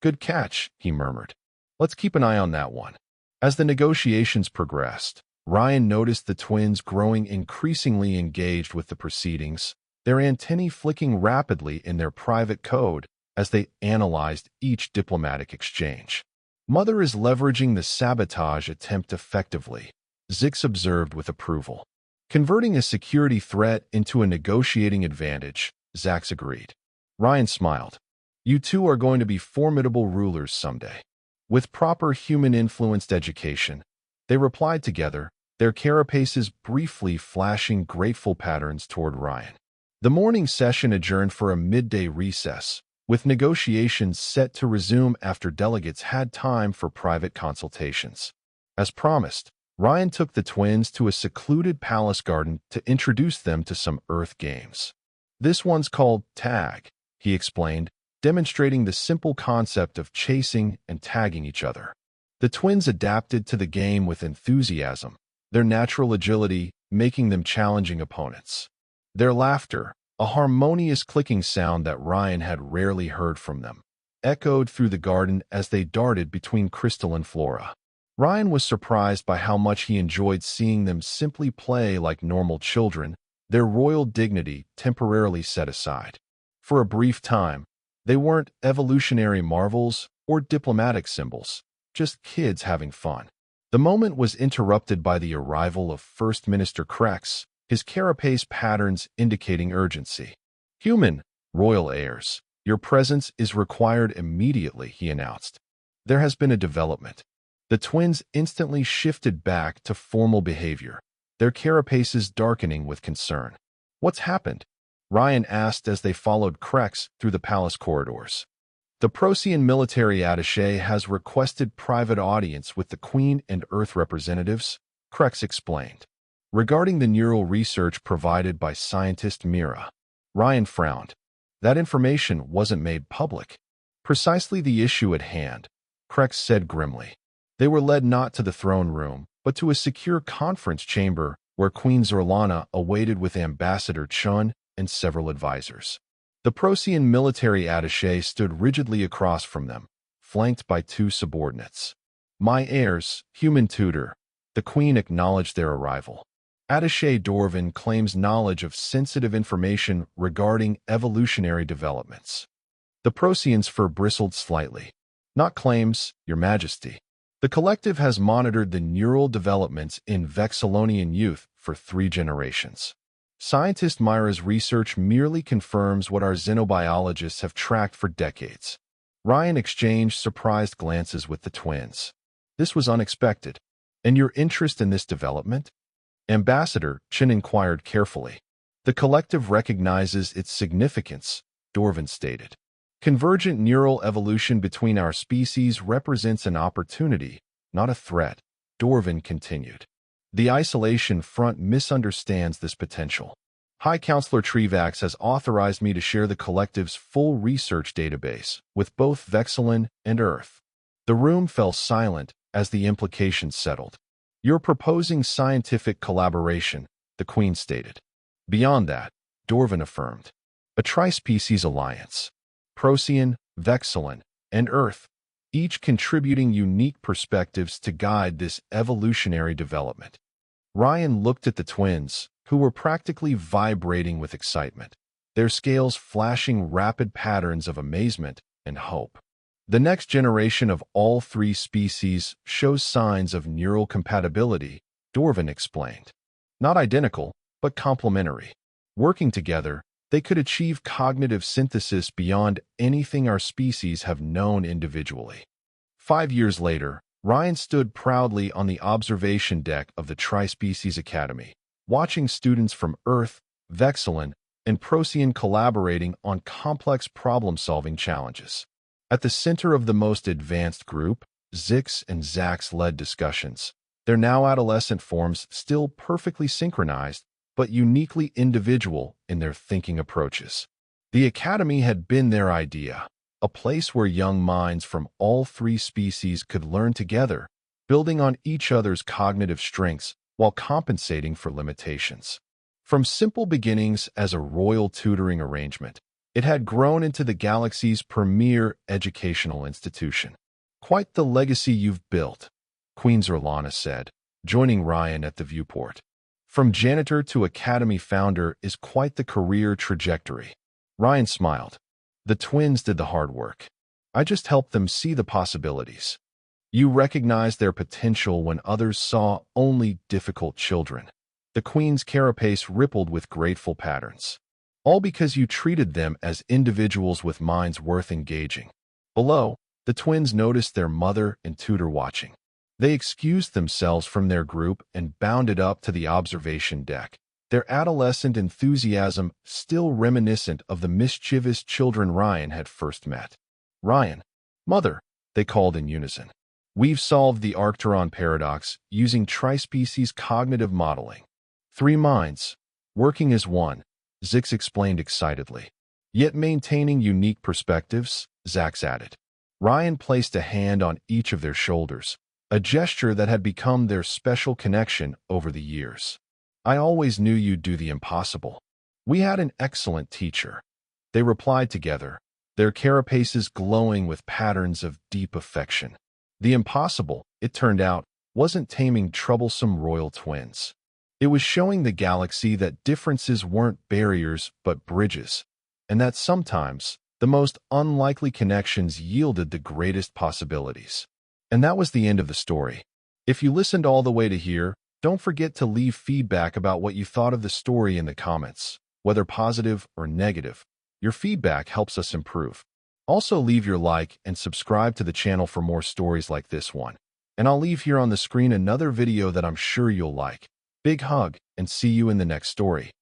"Good catch," he murmured. "Let's keep an eye on that one." As the negotiations progressed, Ryan noticed the twins growing increasingly engaged with the proceedings, their antennae flicking rapidly in their private code as they analyzed each diplomatic exchange. Mother is leveraging the sabotage attempt effectively, Zix observed with approval. Converting a security threat into a negotiating advantage, Zax agreed. Ryan smiled. You two are going to be formidable rulers someday. With proper human-influenced education, they replied together, their carapaces briefly flashing grateful patterns toward Ryan. The morning session adjourned for a midday recess, with negotiations set to resume after delegates had time for private consultations. As promised, Ryan took the twins to a secluded palace garden to introduce them to some Earth games. This one's called Tag, he explained, demonstrating the simple concept of chasing and tagging each other. The twins adapted to the game with enthusiasm, their natural agility making them challenging opponents. Their laughter, a harmonious clicking sound that Ryan had rarely heard from them, echoed through the garden as they darted between crystalline flora. Ryan was surprised by how much he enjoyed seeing them simply play like normal children, their royal dignity temporarily set aside. For a brief time, they weren't evolutionary marvels or diplomatic symbols, just kids having fun. The moment was interrupted by the arrival of First Minister Krex, his carapace patterns indicating urgency. Human, royal heirs, your presence is required immediately, he announced. There has been a development. The twins instantly shifted back to formal behavior, their carapaces darkening with concern. What's happened? Ryan asked as they followed Krex through the palace corridors. The Procyon military attaché has requested private audience with the Queen and Earth representatives, Krex explained. Regarding the neural research provided by scientist Mira, Ryan frowned. That information wasn't made public. Precisely the issue at hand, Krex said grimly. They were led not to the throne room, but to a secure conference chamber where Queen Zorlana awaited with Ambassador Chun and several advisors. The Procyon military attaché stood rigidly across from them, flanked by two subordinates. My heirs, human tutor. The Queen acknowledged their arrival. Attaché Dorvin claims knowledge of sensitive information regarding evolutionary developments. The Procyon's fur bristled slightly. Not claims, Your Majesty. The collective has monitored the neural developments in Vexillonian youth for 3 generations. Scientist Myra's research merely confirms what our xenobiologists have tracked for decades. Ryan exchanged surprised glances with the twins. This was unexpected. And your interest in this development? Ambassador Chin inquired carefully. The collective recognizes its significance, Dorvin stated. Convergent neural evolution between our species represents an opportunity, not a threat, Dorvin continued. The Isolation Front misunderstands this potential. High Counselor Trevax has authorized me to share the collective's full research database with both Vexillon and Earth. The room fell silent as the implications settled. You're proposing scientific collaboration, the Queen stated. Beyond that, Dorvin affirmed. A tri-species alliance. Procyon, Vexillon, and Earth, each contributing unique perspectives to guide this evolutionary development. Ryan looked at the twins, who were practically vibrating with excitement, their scales flashing rapid patterns of amazement and hope. The next generation of all 3 species shows signs of neural compatibility, Dorvin explained. Not identical, but complementary. Working together, they could achieve cognitive synthesis beyond anything our species have known individually. 5 years later, Ryan stood proudly on the observation deck of the Tri-Species Academy, watching students from Earth, Vexillon, and Procyon collaborating on complex problem-solving challenges. At the center of the most advanced group, Zix and Zax led discussions, their now adolescent forms still perfectly synchronized, but uniquely individual in their thinking approaches. The Academy had been their idea, a place where young minds from all 3 species could learn together, building on each other's cognitive strengths while compensating for limitations. From simple beginnings as a royal tutoring arrangement, it had grown into the galaxy's premier educational institution. Quite the legacy you've built, Queen Zorlana said, joining Ryan at the viewport. From janitor to academy founder is quite the career trajectory. Ryan smiled. The twins did the hard work. I just helped them see the possibilities. You recognized their potential when others saw only difficult children. The queen's carapace rippled with grateful patterns. All because you treated them as individuals with minds worth engaging. Below, the twins noticed their mother and tutor watching. They excused themselves from their group and bounded up to the observation deck, their adolescent enthusiasm still reminiscent of the mischievous children Ryan had first met. Ryan, Mother, they called in unison. We've solved the Arcturon paradox using trispecies cognitive modeling. 3 minds, working as one, Zix explained excitedly. Yet maintaining unique perspectives, Zax added. Ryan placed a hand on each of their shoulders, a gesture that had become their special connection over the years. I always knew you'd do the impossible. We had an excellent teacher. They replied together, their carapaces glowing with patterns of deep affection. The impossible, it turned out, wasn't taming troublesome royal twins. It was showing the galaxy that differences weren't barriers but bridges, and that sometimes the most unlikely connections yielded the greatest possibilities. And that was the end of the story. If you listened all the way to here, don't forget to leave feedback about what you thought of the story in the comments, whether positive or negative. Your feedback helps us improve. Also leave your like and subscribe to the channel for more stories like this one. And I'll leave here on the screen another video that I'm sure you'll like. Big hug, and see you in the next story.